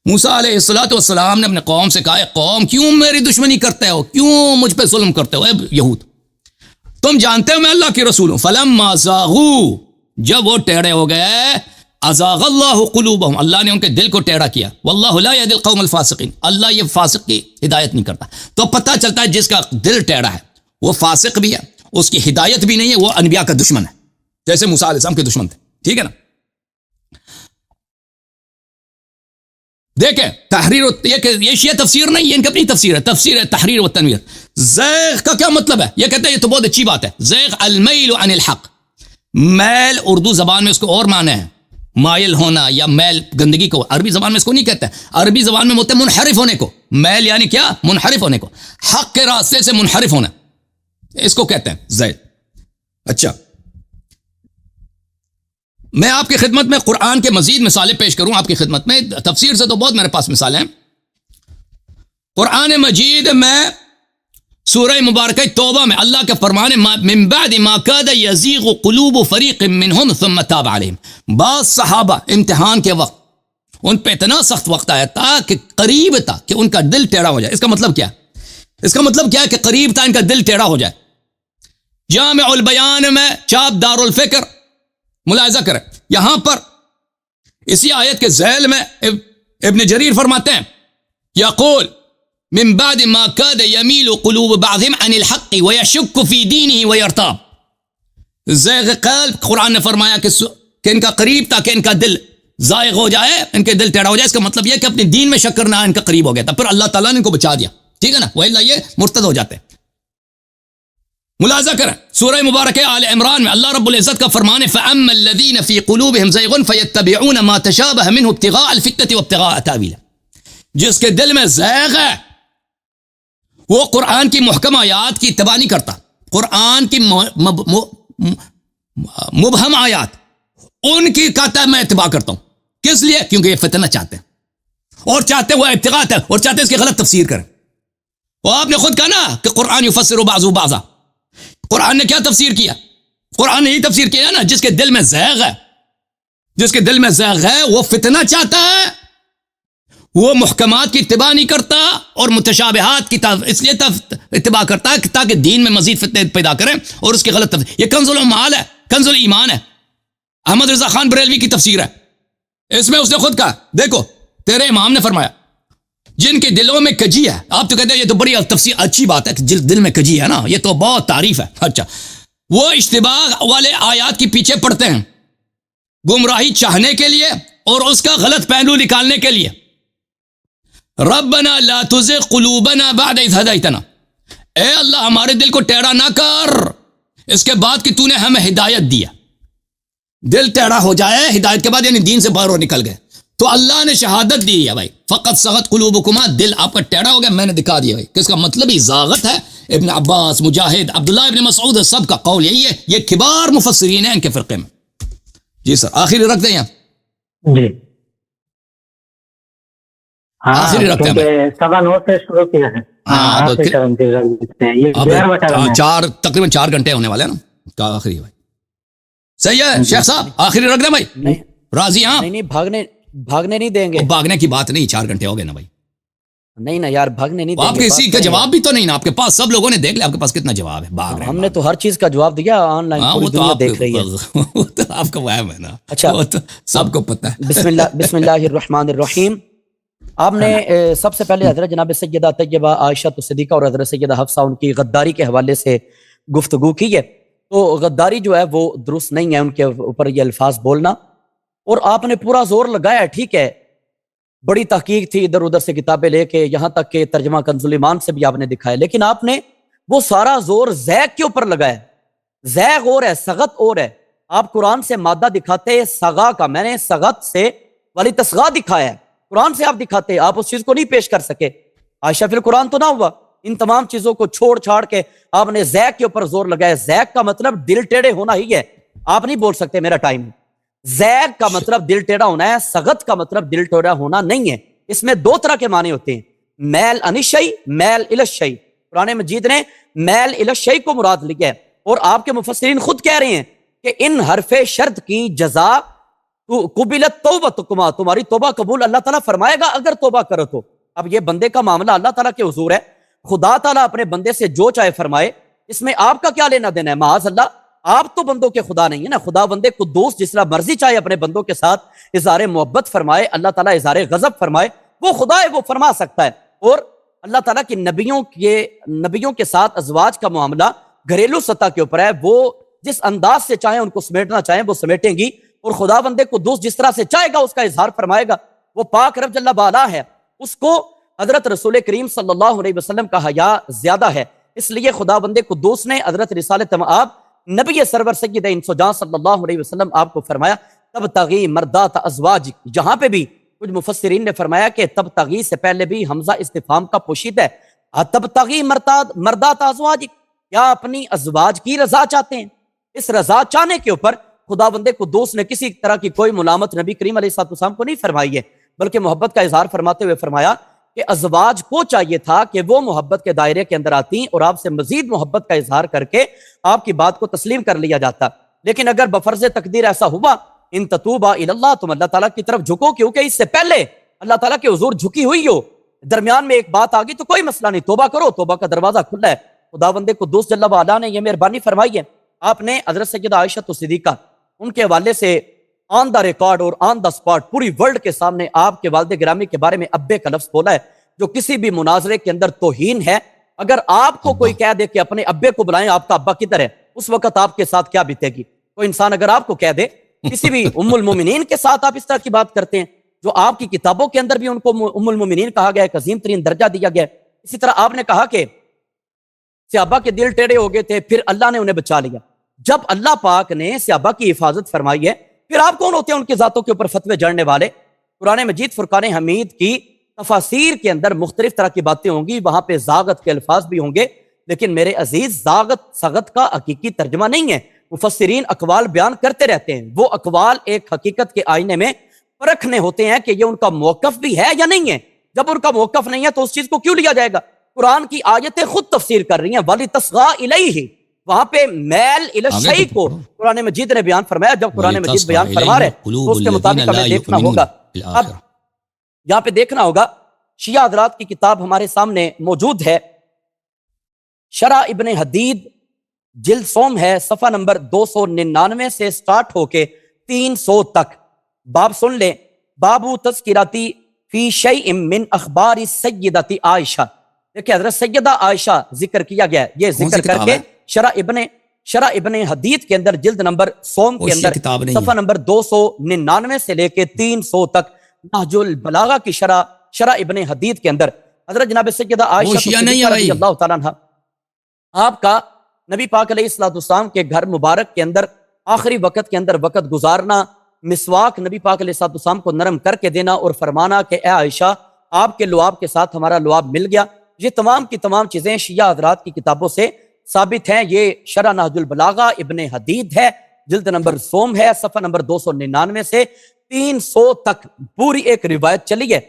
موسیٰ علیہ السلام نے اپنے قوم سے کہا، قوم کیوں میری دشمنی کرتے ہو، کیوں مجھ پہ ظلم کرتے ہو؟ اے یہود، تم جانتے ہو میں اللہ کی رسول ہوں. فَلَمَّا زَاغُوا، جب وہ ٹیڑے ہو گئے، ازاغ اللہ قلوبہم، اللہ نے ان کے دل کو ٹیڑھا کیا. واللہ لا یہدی القوم الفاسقین، اللہ یہ فاسق کی ہدایت نہیں کرتا. تو پتہ چلتا ہے جس کا دل ٹیڑھا ہے وہ فاسق بھی ہے، اس کی ہدایت بھی نہیں ہے، وہ انبیاء کا دشمن ہے، جیسے موسیٰ علیہ السلام کے دشمن تھے. ٹھیک ہے نا. دیکھیں تحریر یہ شیعہ تفسیر نہیں، یہ ان کی اپنی تفسیر ہے، تفسیر ہے تحریر و تنویر. زیغ کا کیا مطلب ہے؟ یہ کہتے ہیں یہ تو بہت اچھی بات ہے. زیغ المیل عن الحق، میل اردو زبان میں اس کو اور معنی ہے، مائل ہونا یا میل گندگی کو. عربی زبان میں اس کو نہیں کہتے، عربی زبان میں ہوتے منحرف ہونے کو. میل یعنی کیا؟ منحرف ہونے کو، حق کے راستے سے منحرف ہونا، اس کو کہتے ہیں زیغ. اچھا، میں آپ کی خدمت میں قرآن کے مزید مثالیں پیش کروں آپ کی خدمت میں. تفسیر سے تو بہت میرے پاس مثالیں ہیں. قرآن مجید میں سورہ مبارکہ توبہ میں اللہ کے فرمانے من بعد ما کاد یزیغ قلوب فریق منہم ثم تاب علیہم، بعض صحابہ امتحان کے وقت ان پہ اتنا سخت وقت آیا تھا کہ قریب تھا کہ ان کا دل ٹیڑھا ہو جائے۔ اس کا مطلب کیا ہے؟ اس کا مطلب کیا ہے کہ قریب تھا ان کا دل ٹیڑھا ہو جائے۔ جامع البیان میں چاپ دار الفکر ملاحظہ کریں، یہاں پر اسی آیت کے ذیل میں ابن جریر فرماتے ہیں یقول من بعد ما کاد یمیل قلوب بعضهم عن الحق ویشک فی دینہ ویرتاب، زیغ قلب قرآن نے فرمایا کہ ان کا قریب تھا کہ ان کا دل زائغ ہو جائے، ان کے دل ٹیڑھا ہو جائے۔ اس کا مطلب یہ کہ اپنے دین میں شک کرنا ان کا قریب ہو گیا تھا، پھر اللہ تعالیٰ نے ان کو بچا دیا، ٹھیک ہے نا، وَإِلَّا یہ مرتد ہو جاتے ہیں۔ ملاحظہ کریں سورہ مبارکہ آل عمران میں اللہ رب العزت کا فرمان ہے فَأَمَّا الَّذِينَ فِي قُلُوبِهِمْ زَيْغٌ فَيَتَّبِعُونَ مَا تَشَابَهَ مِنْهُ ابْتِغَاءَ الْفِتْنَةِ وَابْتِغَاءَ تَأْوِيلِهِ، جس کے دل میں زیغ ہے وہ قرآن کی محکم آیات کی اتباع نہیں کرتا، قرآن کی مبہم آیات ان کی کہتا ہے میں اتباع کرتا ہوں، کس لیے؟ کیونکہ یہ فتنہ چاہتے ہیں اور چاہتے ہیں وہ ابتغاء ہے اور چاہتے ہیں اس کی غلط تفسیر کریں۔ اور آپ نے خود کہا نا کہ قرآن یفسر بعضہ بعضا، قرآن نے کیا تفسیر کیا؟ قرآن نے یہ تفسیر کیا نا جس کے دل میں زیغ ہے، جس کے دل میں زیغ ہے وہ فتنہ چاہتا ہے، وہ محکمات کی اتباع نہیں کرتا اور متشابہات کی اس لیے اتباع کرتا ہے تاکہ دین میں مزید فتنے پیدا کریں اور اس کی غلط تفسیر۔ یہ کنز الامعال ہے، کنز الایمان ہے، احمد رضا خان بریلوی کی تفسیر ہے، اس میں اس نے خود کہا دیکھو تیرے امام نے فرمایا جن کے دلوں میں کجی ہے، آپ تو کہتے ہیں یہ تو بڑی تفسیر اچھی بات ہے کہ جس دل میں کجی ہے نا، یہ تو بہت تعریف ہے، اچھا وہ اشتباہ والے آیات کے پیچھے پڑتے ہیں گمراہی چاہنے کے لیے اور اس کا غلط پہلو نکالنے کے لیے۔ ربنا لا تزغ قلوبنا بعد اذ ہدیتنا، اے اللہ ہمارے دل کو ٹیڑھا نہ کر اس کے بعد کہ تو نے ہمیں ہدایت دیا۔ دل ٹیڑھا ہو جائے ہدایت کے بعد یعنی دین سے باہر نکل گئے تو اللہ نے شہادت دی ہے بھائی فقط صغت قلوبکما، دل آپ کا ٹیڑھا ہو گیا، میں نے دکھا دیا بھائی کہ اس کا مطلب ہی زاغت ہے۔ ابن عباس، مجاہد، عبداللہ ابن مسعود سب کا قول یہی ہے، یہ کبار مفسرین ہیں ان کے فرقے میں۔ جی سر آخری رکھ دیں یہاں، جی آخری رکھتے ہیں سوا 9 سے شروع کیا ہے، تقریباً 4 گھنٹے ہونے والے ہیں نا، آخری ہے بھائی، صحیح ہے شیخ صاحب آخری رکھ دیں بھائی، راضی؟ ہاں نہیں بھاگنے نہیں دیں گے، بھاگنے کی بات نہیں، 4 گھنٹے ہو گئے نا بھائی، نہیں نا یار بھاگنے نہیں دیں گے، آپ کے اسی کا جواب بھی تو نہیں نا آپ کے پاس، سب لوگوں نے دیکھ لیا آپ کے پاس کتنا جواب ہے، بھاگ رہے ہیں ہم نے تو ہر چیز کا جواب دیا، آن لائن پوری دنیا دیکھ رہی ہے، وہ تو آپ کا وہم ہے نا، اچھا وہ تو سب کو پتہ ہے۔ بسم اللہ الرحمن الرحیم۔ آپ نے سب سے پہلے حضرت جناب سیدہ طیبہ عائشہ صدیقہ اور حضرت سیدہ حفصہ ان کی غداری کے حوالے سے گفتگو کی ہے، تو غداری جو ہے وہ درست نہیں ہے ان کے اوپر یہ الفاظ بولنا، اور آپ نے پورا زور لگایا، ٹھیک ہے بڑی تحقیق تھی ادھر ادھر سے کتابیں لے کے، یہاں تک کہ ترجمہ کنز الایمان سے بھی آپ نے دکھایا، لیکن آپ نے وہ سارا زور زیغ کے اوپر لگایا۔ زیغ اور ہے، سغت اور ہے۔ آپ قرآن سے مادہ دکھاتے سغا کا، میں نے سغت سے والی تسغا دکھایا ہے، قرآن سے آپ دکھاتے، آپ اس چیز کو نہیں پیش کر سکے، عائشہ فی القرآن تو نہ ہوا۔ ان تمام چیزوں کو چھوڑ چھاڑ کے آپ نے زیغ کے اوپر زور لگایا۔ زیغ کا مطلب دل ٹیڑھے ہونا ہی ہے، آپ نہیں بول سکتے میرا ٹائم ہے۔ زیغ کا مطلب دل ٹیڑھا ہونا ہے، سغت کا مطلب دل ٹیڑھا ہونا نہیں ہے۔ اس میں 2 طرح کے معنی ہوتے ہیں، میل عن الشیء، میل الی الشیء۔ قرآن مجید نے میل الی الشیء کو مراد لیا ہے، اور آپ کے مفسرین خود کہہ رہے ہیں کہ ان حرف شرط کی جزا قبلت توبتکما، تمہاری توبہ قبول اللہ تعالیٰ فرمائے گا اگر توبہ کرو تو۔ اب یہ بندے کا معاملہ اللہ تعالیٰ کے حضور ہے، خدا تعالیٰ اپنے بندے سے جو چاہے فرمائے، اس میں آپ کا کیا لینا دینا ہے؟ معاذ اللہ، آپ تو بندوں کے خدا نہیں ہے نا، خدا بندے قدوس جس طرح مرضی چاہے اپنے بندوں کے ساتھ اظہار محبت فرمائے، اللہ تعالیٰ اظہار غضب فرمائے، وہ خدا ہے، وہ فرما سکتا ہے۔ اور اللہ تعالیٰ کی نبیوں کے ساتھ ازواج کا معاملہ گھریلو سطح کے اوپر ہے، وہ جس انداز سے چاہیں ان کو سمیٹنا چاہیں وہ سمیٹیں گی، اور خدا بندے قدوس جس طرح سے چاہے گا اس کا اظہار فرمائے گا، وہ پاک رب جل بالا ہے، اس کو حضرت رسول کریم صلی اللہ علیہ وسلم کا حیا زیادہ ہے، اس لیے خدا بندے قدوس نے حضرت رسالت مآب نبی سرور سید انس و جاں صلی اللہ علیہ وسلم آپ کو فرمایا تب تغی مردات ازواج۔ جہاں پہ بھی کچھ مفسرین نے فرمایا کہ تب تغی سے پہلے بھی حمزہ استفہام کا پوشیدہ ہے، تب تغی مردات ازواج، کیا اپنی ازواج کی رضا چاہتے ہیں؟ اس رضا چاہنے کے اوپر خدا بندے قدوس نے کسی طرح کی کوئی ملامت نبی کریم علیہ السلام کو نہیں فرمائی ہے، بلکہ محبت کا اظہار فرماتے ہوئے فرمایا کہ ازواج کو چاہیے تھا کہ وہ محبت کے دائرے کے اندر آتی اور آپ سے مزید محبت کا اظہار کر کے آپ کی بات کو تسلیم کر لیا جاتا. لیکن اگر بفرض تقدیر ایسا ہوا، ان تتوبا الی اللہ، تم اللہ تعالیٰ کی طرف جھکو، کیونکہ اس سے پہلے اللہ تعالیٰ کے حضور جھکی ہوئی ہو، درمیان میں ایک بات آ گئی تو کوئی مسئلہ نہیں، توبہ کرو، توبہ کا دروازہ کھلا ہے. خداوند قدوس جل وعلا نے یہ مہربانی فرمائی ہے. آپ نے حضرت سیدہ عائشہ صدیقہ ان کے حوالے سے آن دا ریکارڈ اور آن دا سپاٹ پوری ورلڈ کے سامنے آپ کے والد گرامی کے بارے میں ابے کا لفظ بولا ہے، جو کسی بھی مناظرے کے اندر توہین ہے. اگر آپ کو کوئی کہہ دے کہ اپنے ابے کو بلائیں، آپ کا ابا کدھر ہے، اس وقت آپ کے ساتھ کیا بیتے گی؟ کوئی انسان اگر آپ کو کہہ دے، کسی بھی ام المومنین کے ساتھ آپ اس طرح کی بات کرتے ہیں، جو آپ کی کتابوں کے اندر بھی ان کو ام المومنین کہا گیا ہے، عظیم ترین درجہ دیا گیا ہے. اسی طرح آپ نے کہا کہ صحابہ کے دل ٹیڑے ہو گئے تھے، پھر اللہ نے انہیں بچا لیا. جب اللہ پاک نے صحابہ کی حفاظت فرمائی ہے، پھر آپ کون ہوتے ہیں ان کی ذاتوں کے اوپر فتوے جڑنے والے؟ قرآن مجید فرقان حمید کی تفاسیر کے اندر مختلف طرح کی باتیں ہوں گی، وہاں پہ زاغت کے الفاظ بھی ہوں گے، لیکن میرے عزیز زاغت سغت کا حقیقی ترجمہ نہیں ہے. مفسرین اقوال بیان کرتے رہتے ہیں، وہ اقوال ایک حقیقت کے آئینے میں پرکھنے ہوتے ہیں کہ یہ ان کا موقف بھی ہے یا نہیں ہے. جب ان کا موقف نہیں ہے تو اس چیز کو کیوں لیا جائے گا؟ قرآن کی آیتیں خود تفسیر کر رہی ہیں، وَلِتَصْغَىٰ إِلَيْهِ، وہاں پہ میل الی الشیء کو قرآن مجید نے بیان فرمایا. جب قرآن مجید بیان فرما رہے تو اس کے مطابق ہمیں دیکھنا ہوگا. اب یہاں پہ دیکھنا ہوگا، شیعہ حضرات کی کتاب ہمارے سامنے موجود ہے، شرح ابن حدید جلد سوم ہے، صفحہ نمبر 299 سے سٹارٹ ہو کے 300 تک. باب سن لیں، بابو تذکراتی فی شیء من اخبار سیدتی عائشہ. دیکھیں حضرت سیدہ عائشہ ذکر کیا گیا ہے، یہ ذکر کر کے شرح ابن حدید کے اندر جلد نمبر سوم کے اندر صفحہ نمبر 299 سے لے کے 300 تک نہج البلاغہ کی شرح ابن حدید کے اندر حضرت جناب سیدہ عائشہ صدیقہ رضی اللہ تعالیٰ عنہ، آپ کا نبی پاک علیہ السلام کے گھر مبارک کے اندر آخری وقت کے اندر وقت گزارنا، مسواک نبی پاک علیہ السلام کو نرم کر کے دینا اور فرمانا کہ اے عائشہ آپ کے لعاب کے ساتھ ہمارا لعاب مل گیا. یہ تمام کی تمام چیزیں شیعہ حضرات کی کتابوں سے ثابت ہیں. یہ شرح نہج البلاغہ ابن حدید ہے، جلد نمبر سوم ہے، صفحہ نمبر 299 سے 300 تک پوری ایک روایت چلی ہے.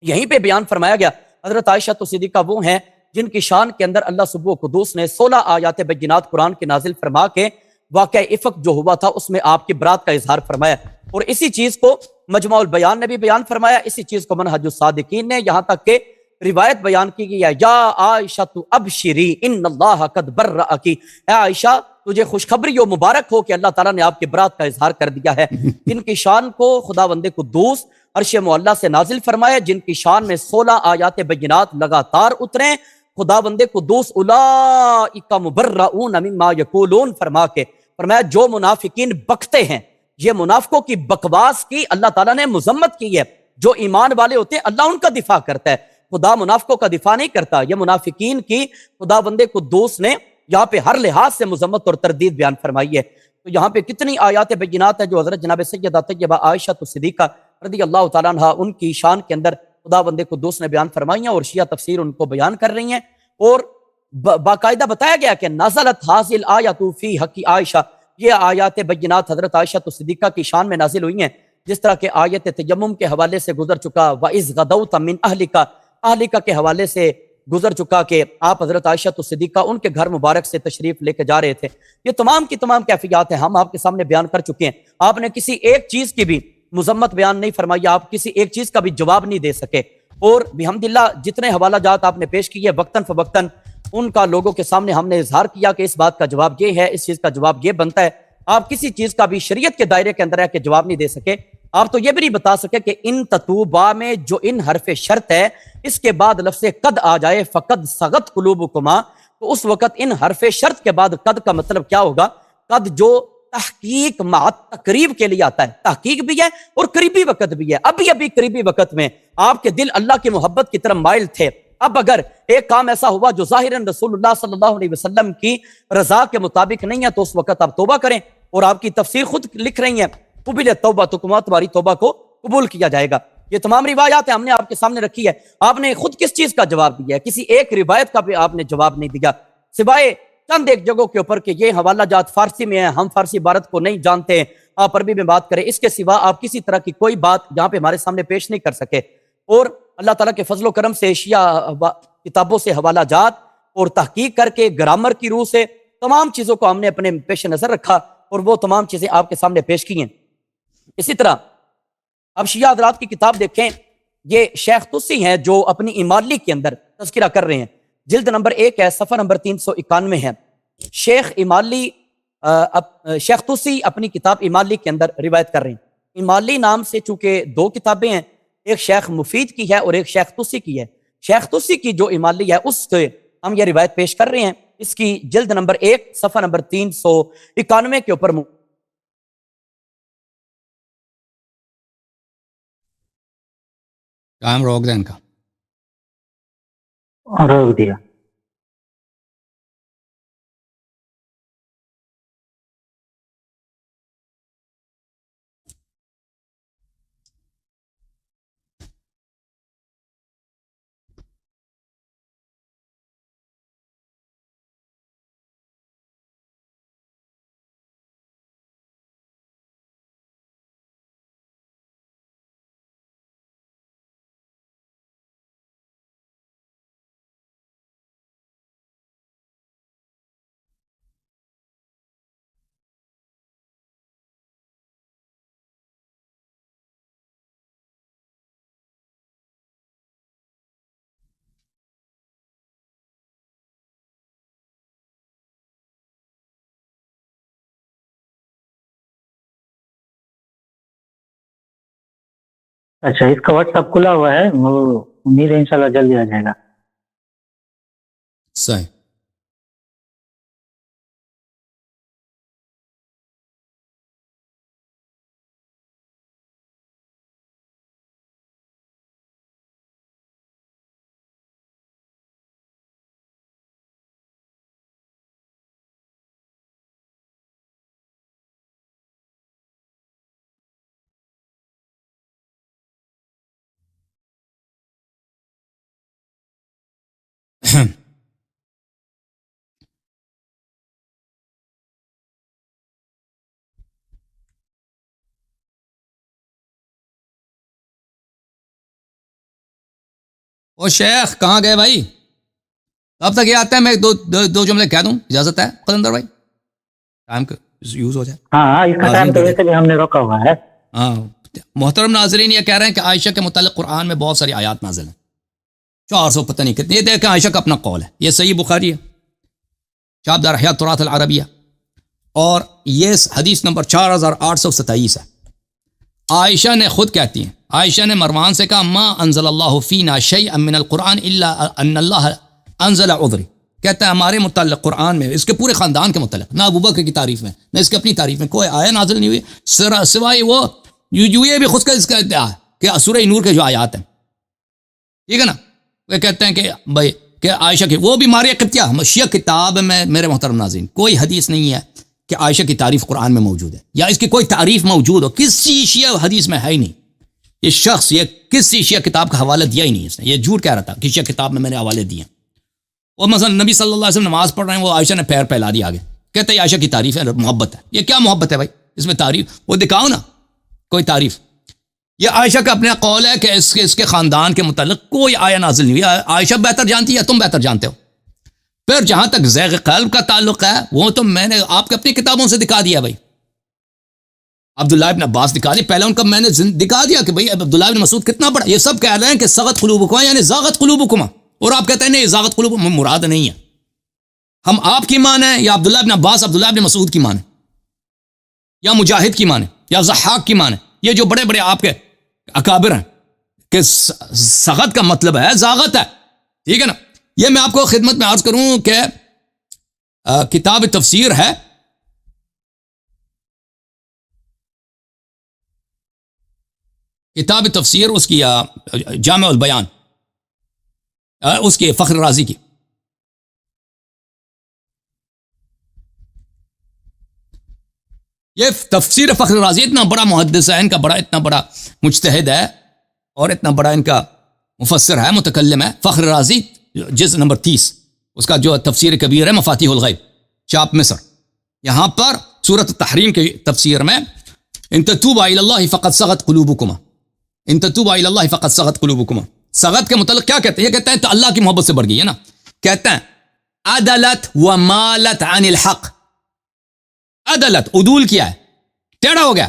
یہیں پہ بیان فرمایا گیا حضرت عائشہ صدیقہ وہ ہیں جن کی شان کے اندر اللہ سبحانہ قدوس نے 16 آیات بینات قرآن کے نازل فرما کے واقعہ افق جو ہوا تھا اس میں آپ کی برات کا اظہار فرمایا، اور اسی چیز کو مجمع البیان نے بھی بیان فرمایا، اسی چیز کو منہج الصادقین نے، یہاں تک کہ روایت بیان کی گئی ہے، یا عائشہ ابشری ان اللہ قد برأکی، اے عائشہ تجھے خوشخبری و مبارک ہو کہ اللہ تعالیٰ نے آپ کی برات کا اظہار کر دیا ہے. جن کی شان کو خداوند قدوس عرش معلیٰ سے نازل فرمائے، جن کی شان میں 16 آیات بینات لگاتار اتریں، خداوند قدوس اولئک مبرؤون مما یقولون فرما کے فرمایا جو منافقین بکتے ہیں، یہ منافقوں کی بکواس کی اللہ تعالیٰ نے مذمت کی ہے. جو ایمان والے ہوتے ہیں اللہ ان کا دفاع کرتا ہے، خدا منافقوں کا دفاع نہیں کرتا. یہ منافقین کی خداوند قدوس نے یہاں پہ ہر لحاظ سے مذمت اور تردید بیان فرمائی ہے. تو یہاں پہ کتنی آیات بینات ہیں جو حضرت جناب سیدہ طیبہ عائشہ صدیقہ رضی اللہ تعالیٰ عنہ ان کی شان کے اندر خداوند قدوس نے بیان فرمائی ہیں، اور شیعہ تفسیر ان کو بیان کر رہی ہیں. اور باقاعدہ بتایا گیا کہ نزلت حاصل آیات فی حق عائشہ، یہ آیات بینات حضرت عائشہ صدیقہ کی شان میں نازل ہوئی ہیں، جس طرح کہ آیت تیمم کے حوالے سے گزر چکا، وَإِذْ غَدَوْتَ مِنْ اہلکا کے حوالے سے گزر چکا کہ آپ حضرت عائشہ صدیقہ ان کے گھر مبارک سے تشریف لے کے جا رہے تھے. یہ تمام کی تمام کیفیات ہیں، ہم آپ کے سامنے بیان کر چکے ہیں. آپ نے کسی ایک چیز کی بھی مذمت بیان نہیں فرمائی، آپ کسی ایک چیز کا بھی جواب نہیں دے سکے. اور بحمدللہ جتنے حوالہ جات آپ نے پیش کیے وقتاً فوقتاً ان کا لوگوں کے سامنے ہم نے اظہار کیا کہ اس بات کا جواب یہ ہے، اس چیز کا جواب یہ بنتا ہے. آپ کسی چیز کا بھی شریعت کے دائرے کے اندر ہے کہ جواب نہیں دے سکے. آپ تو یہ بھی نہیں بتا سکے کہ ان تتوبہ میں جو ان حرف شرط ہے اس کے بعد لفظ قد آ جائے، فقد صغت قلوبکما، تو اس وقت ان حرف شرط کے بعد قد کا مطلب کیا ہوگا؟ قد جو تحقیق مع تقریب کے لیے آتا ہے، تحقیق بھی ہے اور قریبی وقت بھی ہے. ابھی قریبی وقت میں آپ کے دل اللہ کی محبت کی طرف مائل تھے. اب اگر ایک کام ایسا ہوا جو ظاہراً رسول اللہ صلی اللہ علیہ وسلم کی رضا کے مطابق نہیں ہے تو اس وقت آپ توبہ کریں. اور آپ کی تفسیر خود لکھ رہی ہیں، قبل توبہ تکما، تمہاری توبہ کو قبول کیا جائے گا. یہ تمام روایات ہیں، ہم نے آپ کے سامنے رکھی ہے. آپ نے خود کس چیز کا جواب دیا ہے؟ کسی ایک روایت کا بھی آپ نے جواب نہیں دیا، سوائے چند ایک جگہوں کے اوپر کہ یہ حوالہ جات فارسی میں ہیں، ہم فارسی عبارت کو نہیں جانتے، آپ عربی میں بات کریں. اس کے سوا آپ کسی طرح کی کوئی بات یہاں پہ ہمارے سامنے پیش نہیں کر سکے. اور اللہ تعالیٰ کے فضل و کرم سے کتابوں سے حوالہ جات اور تحقیق کر کے گرامر کی روح سے تمام چیزوں کو ہم نے اپنے پیش نظر رکھا اور وہ تمام چیزیں آپ کے سامنے پیش کی ہیں۔ اسی طرح اب شیعہ حضرات کی کتاب دیکھیں، یہ شیخ طوسی ہیں جو اپنی امالی کے اندر تذکرہ کر رہے ہیں، جلد نمبر 1 ہے، صفحہ نمبر 391 ہے۔ شیخ طوسی اپنی کتاب امالی کے اندر روایت کر رہے ہیں۔ امالی نام سے چونکہ 2 کتابیں ہیں، ایک شیخ مفید کی ہے اور ایک شیخ طوسی کی ہے۔ شیخ طوسی کی جو امالی ہے اس سے ہم یہ روایت پیش کر رہے ہیں، اس کی جلد نمبر 1 صفحہ نمبر 391 کے اوپر کام روک دیں ان کا، روک دیا۔ اچھا، اس کا واٹس ایپ کھلا ہوا ہے، وہ امید ہے انشاءاللہ جلدی آ جائے گا۔ صحیح۔ وہ شیخ کہاں گئے بھائی؟ کب تک یہ آتا ہے؟ میں دو جملے کہہ دوں، اجازت ہے قلندر بھائی؟ ٹائم یوز ہو جائے۔ ہاں، اس کا ٹائم تو ویسے بھی ہم نے روکا ہوا ہے۔ ہاں محترم ناظرین، یہ کہہ رہے ہیں کہ عائشہ کے متعلق قرآن میں بہت ساری آیات نازل ہیں، 400 پتہ نہیں کتنی۔ یہ دیکھیں عائشہ کا اپنا قول ہے، یہ صحیح بخاری ہے، شابدار احیاء التراث العربیہ، اور یہ حدیث نمبر 4827 ہے۔ عائشہ نے خود کہتی ہیں، عائشہ نے مروان سے کہا ما انزل اللہ فینا شیئا من القرآن الا ان اللہ انزل عذری، کہتا ہے ہمارے متعلق قرآن میں، اس کے پورے خاندان کے متعلق، نہ ابوبکر کی تعریف میں نہ اس کی اپنی تعریف میں کوئی آیت نازل نہیں ہوئی سوائے وہ یہ بھی خود کا اس کا ادعا ہے کہ سورہ نور کے جو آیات ہیں، ٹھیک ہے نا، وہ کہتے ہیں کہ بھائی کہ عائشہ کی وہ بھی ماریا قبطیہ شیعہ کتاب میں، میرے محترم ناظرین کوئی حدیث نہیں ہے کہ عائشہ کی تعریف قرآن میں موجود ہے یا اس کی کوئی تعریف موجود ہو، کسی شیعہ حدیث میں ہے ہی نہیں۔ یہ شخص یہ کسی شیعہ کتاب کا حوالہ دیا ہی نہیں، اس نے یہ جھوٹ کہہ رہا تھا کہ شیعہ کتاب میں نے حوالے دیے۔ اور مثلا نبی صلی اللہ علیہ وسلم نماز پڑھ رہے ہیں، وہ عائشہ نے پیر پھیلا دیا آگے، کہتے ہیں عائشہ کی تعریف ہے، محبت ہے۔ یہ کیا محبت ہے بھائی اس میں تعریف؟ وہ دکھاؤ نا کوئی تعریف۔ یہ عائشہ کا اپنا قول ہے کہ اس کے خاندان کے متعلق کوئی آیا نازل نہیں ہوئی، عائشہ بہتر جانتی ہے، تم بہتر جانتے ہو۔ پھر جہاں تک زیغ قلب کا تعلق ہے، وہ تو میں نے آپ کے اپنی کتابوں سے دکھا دیا بھائی۔ عبداللہ ابن عباس دکھا دیا، پہلے ان کا میں نے دکھا دیا کہ بھائی عبداللہ ابن مسعود کتنا بڑا۔ یہ سب کہہ رہے ہیں کہ سغت قلوبکما یعنی زاغت قلوبکما، اور آپ کہتے ہیں نہیں زاغت قلوبکما مراد نہیں ہے۔ ہم آپ کی مان ہے یا عبداللہ ابن عباس عبداللہ ابن مسعود کی مان ہے، یا مجاہد کی مان ہے، یا ضحاک کی مان ہے، یہ جو بڑے بڑے آپ کے اکابر ہیں، کہ سغت کا مطلب ہے زاغت ہے، ٹھیک ہے نا۔ یہ میں آپ کو خدمت میں عرض کروں کہ کتاب تفسیر ہے، کتاب تفسیر اس کی جامع البیان، اس کی فخر رازی کی، یہ تفسیر فخر رازی اتنا بڑا محدث ہے، ان کا بڑا اتنا بڑا مجتہد ہے اور اتنا بڑا ان کا مفسر ہے، متکلم ہے، فخر رازی جزء نمبر 30، اس کا جو تفسیر کبیر ہے مفاتیح الغیب، چاپ مصر۔ یہاں پر سورۃ التحریم کی تفسیر میں ان تتوبا الی اللہ فقد صغت قلوبکما، ان تتوبا الی اللہ فقد صغت قلوبکما، سغت کے متعلق کیا کہتے ہیں؟ یہ کہتے ہیں تو اللہ کی محبت سے بڑھ گئی ہے نا. کہتے ہیں عدلت و مالت عن الحق. عدلت عدول کیا ہے، ٹیڑھا ہو گیا،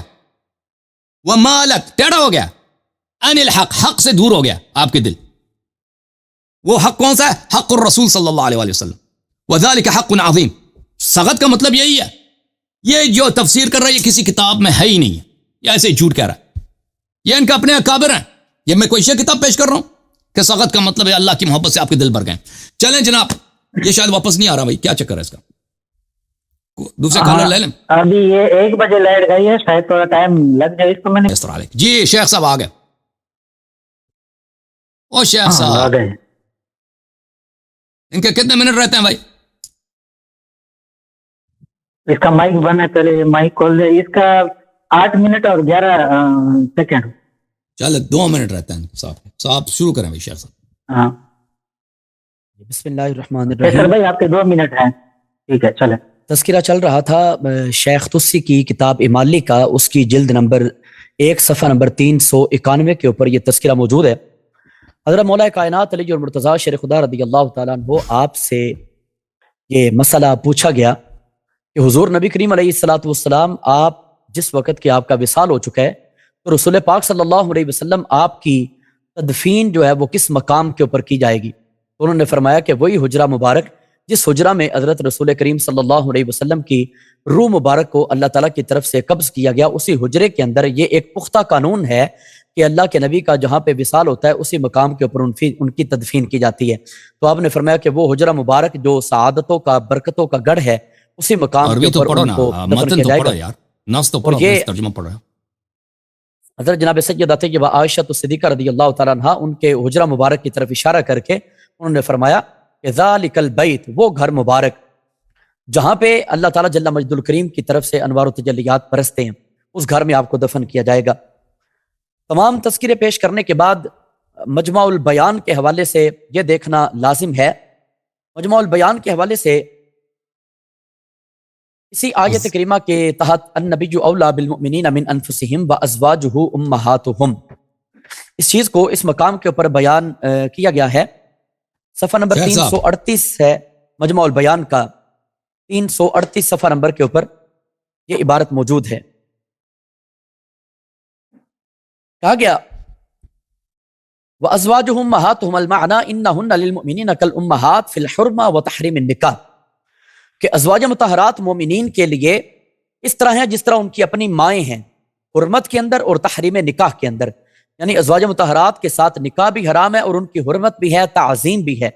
و مالت ٹیڑھا ہو گیا، عن الحق حق سے دور ہو گیا آپ کے دل. وہ حق کون سا ہے؟ حق الرسول صلی اللہ علیہ وسلم. وذالک حق عظیم. سغت کا مطلب یہی ہے. یہ جو تفسیر کر رہا ہے یہ کسی کتاب میں ہے ہی نہیں ہے، یہ ایسے ہی جھوٹ کہہ رہا ہے، یہ ان کا اپنے اکابر ہیں. یہ میں کوئی شے کتاب پیش کر رہا ہوں کہ سغت کا مطلب ہے اللہ کی محبت سے آپ کے دل بھر گئے. چلیں جناب، یہ شاید واپس نہیں آ رہا بھائی، کیا چکر ہے اس کا؟ دوسرے کالر لے لیں. ابھی یہ 1 بجے لائٹ گئی ہے، شاید تھوڑا ٹائم لگ جائے اس کو. میں نے اس طرح جی شیخ صاحب آ گئے. او شیخ آ صاحب گئے. ان کے کتنے منٹ رہتے ہیں بھائی؟ اس کا مائک بند ہے، پہلے مائک کھول دے. اس کا 8 منٹ اور 11 سیکنڈ. چلے 2 منٹ رہتے ہیں صاحب شروع کریں بھائی شیخ صاحب. ہاں بسم اللہ الرحمن سر الرحیم. بھائی آپ کے 2 منٹ ہیں. ٹھیک ہے چلیں. تذکرہ چل رہا تھا شیخ طسی کی کتاب امالی کا، اس کی جلد نمبر 1 صفحہ نمبر 391 کے اوپر یہ تذکرہ موجود ہے. حضرت مولا کائنات علی المرتضیٰ شیر خدا رضی اللہ تعالیٰ عنہ آپ سے یہ مسئلہ پوچھا گیا کہ حضور نبی کریم علیہ الصلوۃ والسلام آپ جس وقت کہ آپ کا وصال ہو چکا ہے تو رسول پاک صلی اللہ علیہ وسلم آپ کی تدفین جو ہے وہ کس مقام کے اوپر کی جائے گی؟ تو انہوں نے فرمایا کہ وہی حجرہ مبارک جس حجرہ میں حضرت رسول کریم صلی اللہ علیہ وسلم کی روح مبارک کو اللہ تعالیٰ کی طرف سے قبض کیا گیا، اسی حجرے کے اندر یہ ایک پختہ قانون ہے کہ اللہ کے نبی کا جہاں پہ وصال ہوتا ہے اسی مقام کے اوپر ان کی تدفین کی جاتی ہے. تو آپ نے فرمایا کہ وہ حجرہ مبارک جو سعادتوں کا برکتوں کا گڑھ ہے اسی مقام کے اوپر ان کو دفن کیا جائے گا. اور یہ ترجمہ پڑھو. حضرت جناب سیدہ طیبہ عائشہ صدیقہ رضی اللہ تعالیٰ عنہا ان کے حجرہ مبارک کی طرف اشارہ کر کے انہوں نے فرمایا کہ ذالک البیت، وہ گھر مبارک جہاں پہ اللہ تعالیٰ جل مجد الکریم کی طرف سے انوار و تجلیات برستے ہیں، اس گھر میں آپ کو دفن کیا جائے گا. تمام تذکرے پیش کرنے کے بعد مجمع البیان کے حوالے سے یہ دیکھنا لازم ہے. مجمع البیان کے حوالے سے اسی آیت کریمہ کے تحت النبی اولیٰ بالمؤمنین من انفسہم وازواجہ امہاتہم، اس چیز کو اس مقام کے اوپر بیان کیا گیا ہے. صفحہ نمبر 338 ہے مجمع البیان کا، 338 صفحہ نمبر کے اوپر یہ عبارت موجود ہے. کہا گیا وَأَزْوَاجُهُمْ أُمَّهَاتُهُمْ الْمَعْنَى إِنَّهُنَّ لِلْمُؤْمِنِينَ كَالْأُمَّهَاتِ فِي الْحُرْمَةِ وَتَحْرِيمِ النِّكَاحِ، کہ ازواج مطہرات مومنین کے لیے اس طرح ہیں جس طرح ان کی اپنی مائیں ہیں، حرمت کے اندر اور تحریم نکاح کے اندر. یعنی ازواج مطہرات کے ساتھ نکاح بھی حرام ہے اور ان کی حرمت بھی ہے، تعظیم بھی ہے.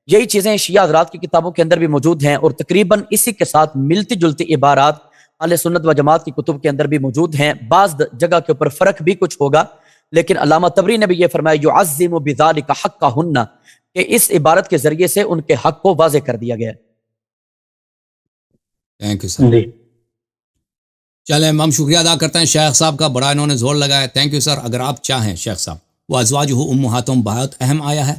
یہی چیزیں شیعہ حضرات کی کتابوں کے اندر بھی موجود ہیں اور تقریباً اسی کے ساتھ ملتی جلتی عبارات اہل سنت و جماعت کی کتب کے اندر بھی موجود ہیں. بعض جگہ کے اوپر فرق بھی کچھ ہوگا، لیکن علامہ طبری نے بھی یہ فرمایا یعظم بذلک حقہن، کہ اس عبارت کے ذریعے سے ان کے حق کو واضح کر دیا گیا. Thank you sir. چلیں ہم شکریہ ادا کرتے ہیں شیخ صاحب کا، بڑا انہوں نے زور لگایا. Thank you sir. اگر آپ چاہیں شیخ صاحب، وہ ازواجہ امہاتہم بہت اہم آیا ہے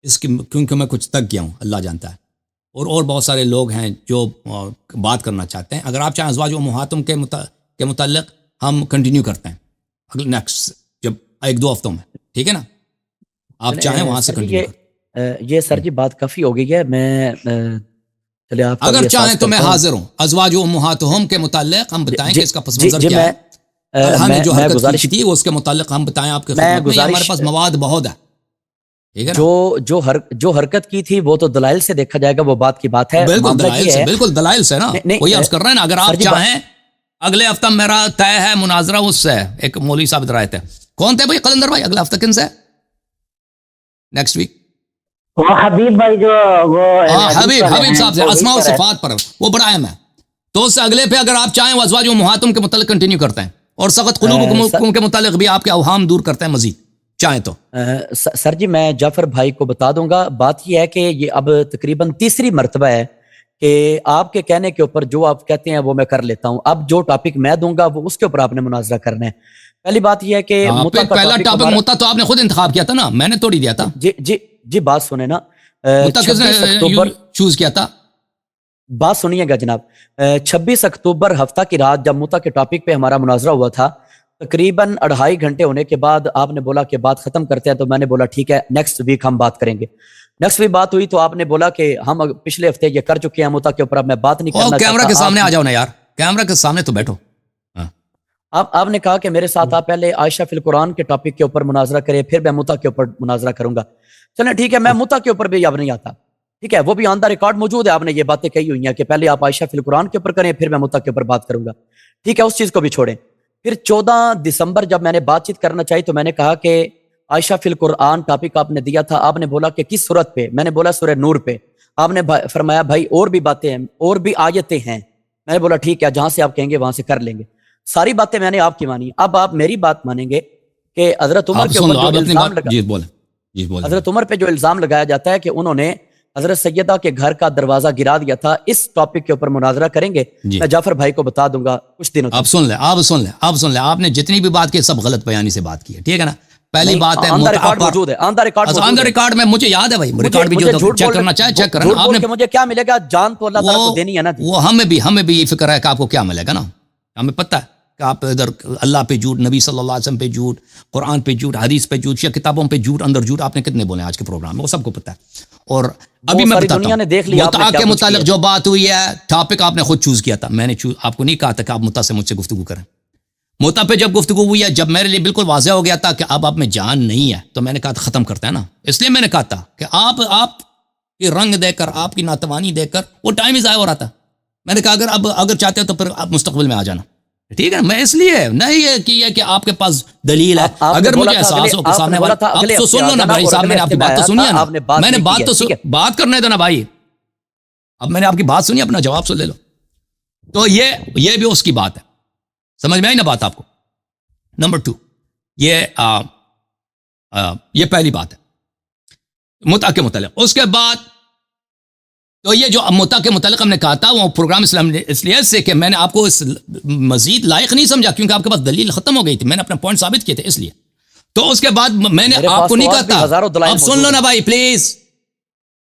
اس کی، کیونکہ میں کچھ تک گیا ہوں، اللہ جانتا ہے، اور بہت سارے لوگ ہیں جو بات کرنا چاہتے ہیں. اگر آپ چاہیں ازواج امہاتہم کے متعلق ہم کنٹینیو کرتے ہیں اگلے نیکسٹ جب 1-2 ہفتوں میں، ٹھیک ہے نا؟ آپ چاہیں وہاں سے کنٹینیو کریں. یہ سر جی بات کافی ہو گئی ہے. میں اگر چاہیں تو میں حاضر ہوں. ازواج امہاتہم کے متعلق ہم بتائیں کہ اس کا پس منظر کیا ہے. ہم نے جو حرکت کی تھی اس کے متعلق ہم بتائیں آپ کے خدمت میں. ہمارے پاس مواد بہت ہے، ٹھیک ہے نا؟ جو حرکت کی تھی وہ تو دلائل سے دیکھا جائے گا، وہ بات کی بات ہے. بالکل دلائل سے، بالکل دلائل سے نا، وہی عرض کر رہے ہیں نا. اگر آپ چاہیں اگلے ہفتہ میرا طے ہے مناظرہ اس سے، ایک مولوی صاحب ادھر آئے تھے. کون تھے بھائی؟ قلندر بھائی. اگلے ہفتہ کن سے؟ نیکسٹ ویک وہ حبیب بھائی جو وہ حبیب صاحب سے اسماء و صفات پر وہ بڑا اہم ہے. تو اس سے اگلے پہ اگر آپ چاہیں وہ ازواج امہاتہم کے متعلق کنٹینیو کرتے ہیں اور سخت قلوب کے متعلق بھی آپ کے اوہام دور کرتے ہیں مزید چاہیں تو. سر جی میں جعفر بھائی کو بتا دوں گا. بات یہ ہے کہ یہ اب تقریباً 3ری مرتبہ ہے کہ آپ کے کہنے کے اوپر جو آپ کہتے ہیں وہ میں کر لیتا ہوں. اب جو ٹاپک میں دوں گا وہ اس کے اوپر آپ نے مناظرہ کرنا ہے. پہلی بات یہ ہے کہ پہلا ٹاپک متا تو آپ نے خود انتخاب کیا تھا نا، میں نے توڑی دیا تھا. جی بات سنیں نا. متا کس نے چوز کیا تھا؟ بات سنیے گا جناب. 26 اکتوبر ہفتہ کی رات جب متا کے ٹاپک پہ ہمارا مناظرہ ہوا تھا تقریباً 2.5 گھنٹے ہونے کے بعد آپ نے بولا کہ بات ختم کرتے ہیں، تو میں نے بولا ٹھیک ہے نیکسٹ ویک ہم بات کریں گے. نیکسٹ ویک بات ہوئی تو آپ نے بولا کہ ہم پچھلے ہفتے یہ کر چکے ہیں متا کے اوپر، اب میں بات نہیں کرنا چاہتا. کیمرہ کے سامنے آ جاؤ نا یار، کیمرہ کے سامنے تو بیٹھو. آپ نے کہا کہ میرے ساتھ آپ پہلے عائشہ فی القرآن کے ٹاپک کے اوپر مناظرہ کریں، پھر میں متا کے اوپر مناظرہ کروں گا. چلیں ٹھیک ہے، میں متا کے اوپر بھی اب نہیں آتا. ٹھیک ہے، وہ بھی آن دا ریکارڈ موجود ہے، آپ نے یہ باتیں کہی ہوئی ہیں کہ پہلے آپ عائشہ فی القرآن کے اوپر کریں، پھر میں متا کے اوپر بات کروں گا. ٹھیک ہے، اس چیز کو بھی چھوڑیں. پھر 14 دسمبر جب میں نے بات چیت کرنا چاہی تو میں نے کہا کہ عائشہ فی القرآن ٹاپک آپ نے دیا تھا. آپ نے بولا کہ کس صورت پہ؟ میں نے بولا سورہ نور پہ. آپ نے فرمایا بھائی اور بھی باتیں ہیں، اور بھی آیتیں ہیں. میں نے بولا ٹھیک ہے، جہاں سے آپ کہیں گے وہاں سے کر لیں گے. ساری باتیں میں نے آپ کی مانی. اب آپ میری بات مانیں گے کہ حضرت عمر کے اوپر جو الزام لگا، حضرت عمر پہ جو الزام لگایا جاتا ہے کہ انہوں نے حضرت سیدہ کے گھر کا دروازہ گرا دیا تھا، اس ٹاپک کے اوپر مناظرہ کریں گے. میں جعفر بھائی کو بتا دوں گا کچھ دنوں. آپ سن لیں، آپ نے جتنی بھی بات کی سب غلط بیانی سے بات کی ہے، ٹھیک ہے نا. پہلی بات ہے آن دا ریکارڈ موجود ہے، آن دا ریکارڈ میں مجھے یاد ہے بھائی، ریکارڈ بھی جو چیک کرنا چاہے چیک کرنا. آپ نے مجھے کیا ملے گا؟ جان تو اللہ تعالیٰ کو دینی ہے نا. وہ ہمیں بھی یہ فکر ہے کہ آپ کو کیا ملے گا نا. ہمیں پتہ ہے کہ آپ ادھر اللہ پہ جھوٹ، نبی صلی اللہ علیہ وسلم پہ جھوٹ، قرآن پہ جھوٹ، حدیث پہ جھوٹ، یا کتابوں پہ جھوٹ، اندر جھوٹ. آپ نے کتنے بولے آج کے پروگرام میں، وہ سب کو پتہ ہے. اور ابھی میں بتاتا ہوں متع کے متعلق جو بات ہوئی ہے، ٹاپک آپ نے خود چوز کیا تھا. میں نے آپ کو نہیں کہا تھا کہ آپ متع سے مجھ سے گفتگو کریں. متع پہ جب گفتگو ہوئی ہے، جب میرے لیے بالکل واضح ہو گیا تھا کہ اب آپ میں جان نہیں ہے، تو میں نے کہا تھا ختم کرتے ہیں نا. اس لیے میں نے کہا تھا کہ آپ کی رنگ دے کر، آپ کی ناتوانی دے کر وہ ٹائم ہی ضائع ہو رہا تھا. میں نے کہا اگر چاہتے ہو تو پھر آپ مستقبل میں آ جانا. ٹھیک ہے، میں اس لیے نہیں یہ کہ آپ کے پاس دلیل ہے. اگر مجھے احساس ہو کہ سامنے والا، اب تو سن لو نا بھائی صاحب، میں نے آپ کی بات تو سنی ہے نا. میں نے بات کرنے دو نا بھائی. اب میں نے آپ کی بات سنی، اپنا جواب سن لے لو. تو یہ بھی اس کی بات ہے. سمجھ میں آئی نا بات آپ کو. نمبر 2، یہ پہلی بات ہے متع کے متعلق. اس کے بعد تو یہ جو متع کے متعلق ہم نے کہا تھا، وہ پروگرام اسلام اس لیے سے کہ میں نے آپ کو اس مزید لائق نہیں سمجھا، کیونکہ آپ کے پاس دلیل ختم ہو گئی تھی. میں نے اپنا پوائنٹ ثابت کیے تھے اس لیے. تو اس کے بعد میں نے آپ کو نہیں کہا تھا. اب سن لو نا بھائی، پلیز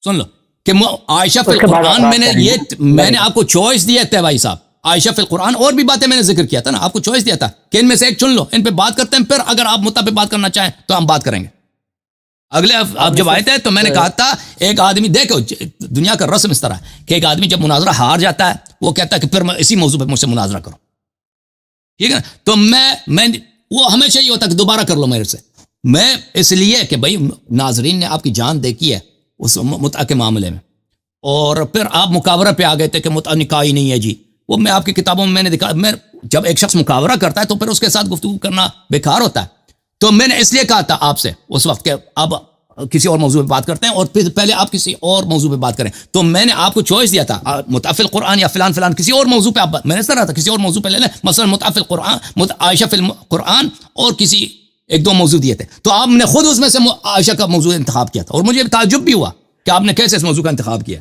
سن لو کہ عائشہ فی القرآن میں نے آپ کو چوائس دیا تھا بھائی صاحب. عائشہ فی القرآن اور بھی باتیں میں نے ذکر کیا تھا نا، آپ کو چوائس دیا تھا کہ ان میں سے ایک چن لو، ان پہ بات کرتے ہیں، پھر اگر آپ متع پہ بات کرنا چاہیں تو ہم بات کریں گے. اگلے آپ جب آئے تھے تو میں نے کہا تھا ایک آدمی، دیکھو دنیا کا رسم اس طرح ہے کہ ایک آدمی جب مناظرہ ہار جاتا ہے وہ کہتا ہے کہ پھر میں اسی موضوع پہ مجھ سے مناظرہ کرو. ٹھیک ہے نا. تو میں وہ ہمیشہ یہ ہوتا کہ دوبارہ کر لو میرے سے. میں اس لیے کہ بھائی ناظرین نے آپ کی جان دیکھی ہے اس متع کے معاملے میں، اور پھر آپ مقابرہ پہ آ گئے تھے کہ متع نکاح ہی نہیں ہے جی. وہ میں آپ کی کتابوں میں نے دکھا، میں جب ایک شخص مقابرہ کرتا ہے تو پھر اس کے ساتھ گفتگو کرنا بیکار ہوتا ہے. تو میں نے اس لیے کہا تھا آپ سے اس وقت کہ اب کسی اور موضوع پہ بات کرتے ہیں، اور پھر پہلے آپ کسی اور موضوع پہ بات کریں. تو میں نے آپ کو چوائس دیا تھا متع فی القرآن یا فلان کسی اور موضوع پہ. میں نے رہا تھا کسی اور موضوع پہ لے لیں، مثلا متع فی القرآن، عائشہ فی القرآن، اور کسی 1-2 موضوع دیے تھے. تو آپ نے خود اس میں سے عائشہ کا موضوع انتخاب کیا تھا، اور مجھے تعجب بھی ہوا کہ آپ نے کیسے اس موضوع کا انتخاب کیا.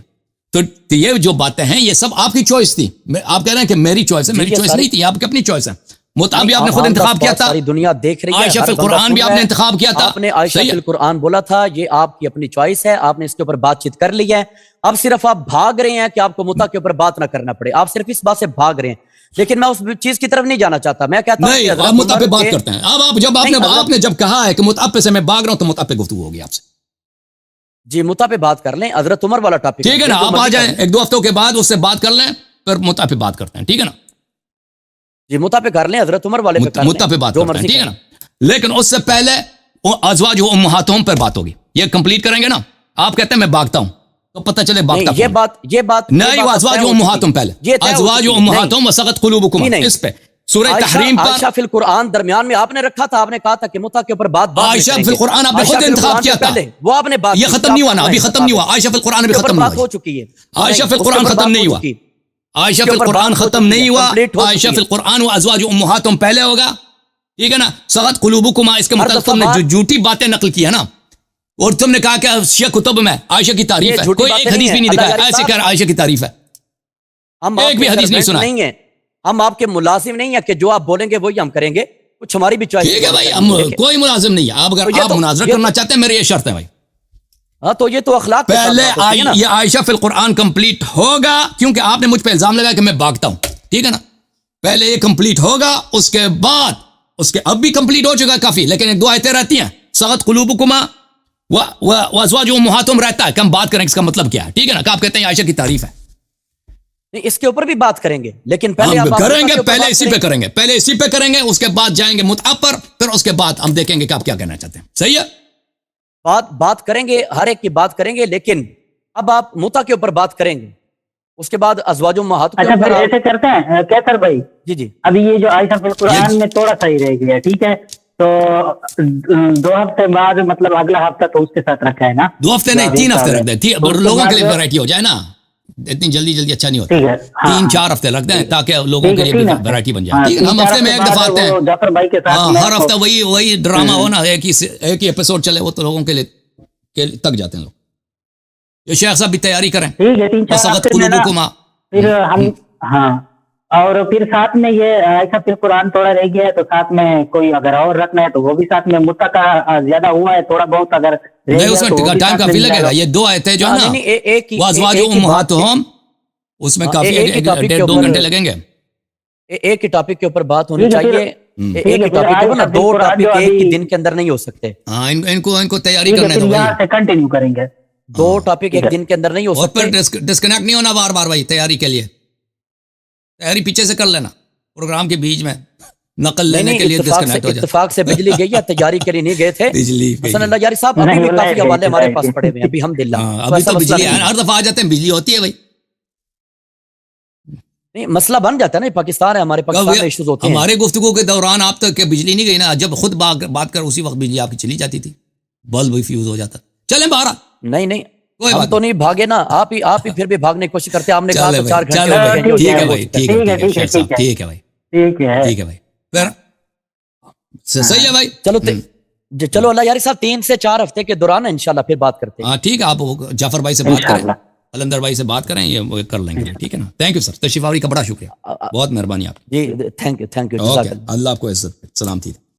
تو یہ جو باتیں ہیں یہ سب آپ کی چوائس تھی. آپ کہہ رہے ہیں کہ میری چوائس ہے، میری چوائس نہیں تھی، آپ کی اپنی چوائس ہے. متع بھی آپ نے خود انتخاب کیا تھا، ساری دنیا دیکھ رہی ہے. عائشہ فی القرآن بھی آپ نے انتخاب کیا تھا. آپ نے عائشہ فی القرآن بولا تھا، یہ آپ کی اپنی چوائس ہے، آپ نے اس کے اوپر بات چیت کر لی ہے. اب صرف آپ بھاگ رہے ہیں کہ آپ کو متع کے اوپر بات نہ کرنا پڑے. آپ صرف اس بات سے بھاگ رہے ہیں، لیکن میں اس چیز کی طرف نہیں جانا چاہتا. میں کہتا ہوں نہیں، آپ متع پہ بات کرتے ہیں. اب آپ نے جب کہا ہے کہ متع پہ سے میں بھاگ رہا ہوں، تو متع پہ گفتگو ہوگی آپ سے. جی متع پہ بات کر لیں، حضرت عمر والا ٹاپک ٹھیک ہے نا. آپ آ جائیں 1-2 ہفتوں کے بعد اس سے بات کر لیں، پھر متع پہ بات کرتے ہیں. ٹھیک ہے نا. جی متع پہ کر لیں، حضرت عمر والے پہ متع پہ بات کرتے ہیں. ٹھیک ہے نا. لیکن اس سے پہلے ازواج و امہاتہم پر بات ہوگی. یہ کمپلیٹ کریں گے نا. آپ کہتے ہیں میں بھاگتا ہوں، تو پتہ چلے بھاگتا ہوں. یہ بات نہیں، وہ ازواج و امہاتہم پہلے، ازواج و امہاتہم وسقط قلوبکم، اس پہ سورہ تحریم پر. عائشہ فی القرآن درمیان میں آپ نے رکھا تھا، آپ نے کہا تھا کہ متع کے اوپر بات عائشہ فی القرآن آپ نے خود انتخاب کیا تھا. وہ آپ نے بات، یہ ختم نہیں ہوا نا، ابھی ختم نہیں ہوا. عائشہ فی القرآن ابھی ختم نہیں ہوا، ہو چکی ہے. عائشہ فی القرآن ختم نہیں ہوا. عائشہ فی القرآن ختم نہیں ہوا. عائشہ فی القرآن و ازواج امہاتہم پہلے ہوگا. ٹھیک ہے نا. سقط قلوبکما، اس کے مطلب تم نے جو جھوٹی باتیں نقل کی ہے نا، اور تم نے کہا کہ شیعہ کتب میں عائشہ کی تعریف ہے. کوئی ایک حدیث بھی نہیں دکھایا ایسے کہہ عائشہ کی تعریف ہے. ایک بھی حدیث نہیں سنا. ہم آپ کے ملازم نہیں ہیں کہ جو آپ بولیں گے وہی ہم کریں گے. کچھ ہماری بھی چوائس. ٹھیک ہے بھائی، ہم کوئی ملازم نہیں ہے. اگر آپ مناظرہ کرنا چاہتے ہیں، میرے یہ شرط ہے بھائی. ہاں تو یہ تو اخلاق پہلے یہ عائشہ فی القرآن کمپلیٹ ہوگا، کیونکہ آپ نے مجھ پہ الزام لگایا کہ میں بھاگتا ہوں. ٹھیک ہے نا. پہلے یہ کمپلیٹ ہوگا، اس کے بعد اس کے اب بھی کمپلیٹ ہو چکا ہے کافی، لیکن ایک دو آیتیں رہتی ہیں، سغت قلوبکما وازواج امہاتہم رہتا ہے کہ ہم بات کریں اس کا مطلب کیا ہے، ٹھیک ہے نا، کہ آپ کہتے ہیں عائشہ کی تعریف ہے، نہیں اس کے اوپر بھی بات کریں گے، لیکن پہلے ہم آپ کریں گے، پہلے اسی پہ کریں گے، پہلے اسی پہ کریں گے، اس کے بعد جائیں گے متعہ پر، پھر اس کے بعد ہم دیکھیں گے کہ آپ کیا کہنا چاہتے ہیں، صحیح ہے؟ بات کریں گے، ہر ایک کی بات کریں گے، لیکن اب آپ متع کے اوپر بات کریں گے، اس کے بعد ازواج امہات کے اچھا اوپر پھر ایسے کرتے ہیں کیسر بھائی، جی جی ابھی یہ جو آیت فی القرآن میں تھوڑا صحیح رہ گیا، ٹھیک ہے، تو 2 ہفتے بعد مطلب اگلا ہفتہ تو اس کے ساتھ رکھا ہے نا، 2 ہفتے نہیں 3 ہفتے رکھ دیں، لوگوں کے لیے ویرائٹی ہو جائے نا، اتنی جلدی جلدی اچھا نہیں ہوتا، ٹھیک ہے 3-4 ہفتے رکھ دیں تاکہ لوگوں کے لیے ویرائٹی بن جائے، ٹھیک ہے، ہم ہفتے میں ایک دفعہ آتے ہیں، جعفر بھائی کے ساتھ ہر ہفتہ وہی ڈرامہ ہو نا، ایک ہی ایپیسوڈ چلے، وہ تو لوگوں کے لیے تک جاتے ہیں لوگ، یہ شیخ صاحب بھی تیاری کریں، ٹھیک ہے 3-4 ہفتے میں نا، پھر ہم ہاں، اور پھر ساتھ میں یہ ایسا پھر قرآن تھوڑا رہ گیا ہے تو ساتھ میں کوئی اگر اور رکھنا ہے تو وہ بھی ساتھ میں، متع کا زیادہ ہوا ہے تھوڑا بہت اگر نہیں، اس میں ٹائم کافی لگے گا، یہ 2 آیتیں جو ہے نا وازواج امہاتہم، اس میں کافی 1.5-2 گھنٹے لگیں گے، ایک ہی ٹاپک کے اوپر بات ہونی چاہیے، ایک ہی ٹاپک کے اوپر نا، 2 ٹاپک ایک ہی دن کے اندر نہیں ہو سکتے، ہاں ان کو تیاری کرنے دو یہاں سے کنٹینیو کریں گے، 2 ٹاپک ایک دن کے اندر نہیں ہو اور سکتے، پھر ڈسکنیکٹ نہیں ہونا بار بار بھائی، تیاری کے لیے تیاری پیچھے سے کر لینا، پروگرام کے بیچ میں نقل لینے کے لیے ڈسکنیکٹ ہو جائے، اتفاق سے بجلی گئی ہے، تیاری کے لیے نہیں گئے تھے، بجلی حسن اللہ یاری صاحب، ابھی بھی کافی حوالے ہمارے پاس پڑے ہوئے ہیں، ابھی الحمدللہ، ابھی تو بجلی ہر دفعہ آ جاتے ہیں، بجلی ہوتی ہے بھائی، نہیں مسئلہ بن جاتا ہے نا، پاکستان ہے، ہمارے پاکستان میں ایشوز ہوتے ہیں، ہمارے گفتگو کے دوران آپ تک بجلی نہیں گئی نا، جب خود بات کر اسی وقت بجلی آپ کی چلی جاتی تھی، بلب بھی فیوز ہو جاتا، چلیں باہر، نہیں ہم تو نہیں بھاگے نا، آپ ہی پھر بھی بھاگنے کی کوشش کرتے ہیں، آپ نے کہا تو 4 گھنٹے ٹھیک ہے بھائی، ٹھیک ہے بھائی، ٹھیک ہے بھائی، پھر صحیح ہے بھائی، چلو اللہ یاری صاحب 3 سے 4 ہفتے کے دوران انشاءاللہ پھر بات کرتے ہیں، ہاں ٹھیک ہے، آپ جعفر بھائی سے بات کریں، قلندر بھائی سے بات کریں، یہ کر لیں گے، ٹھیک ہے نا، تھینک یو سر، تشریف آوری کا بڑا شکریہ، بہت مہربانی آپ کی، جی تھینک یو اوکے، اللہ آپ کو عزت، سلامتی۔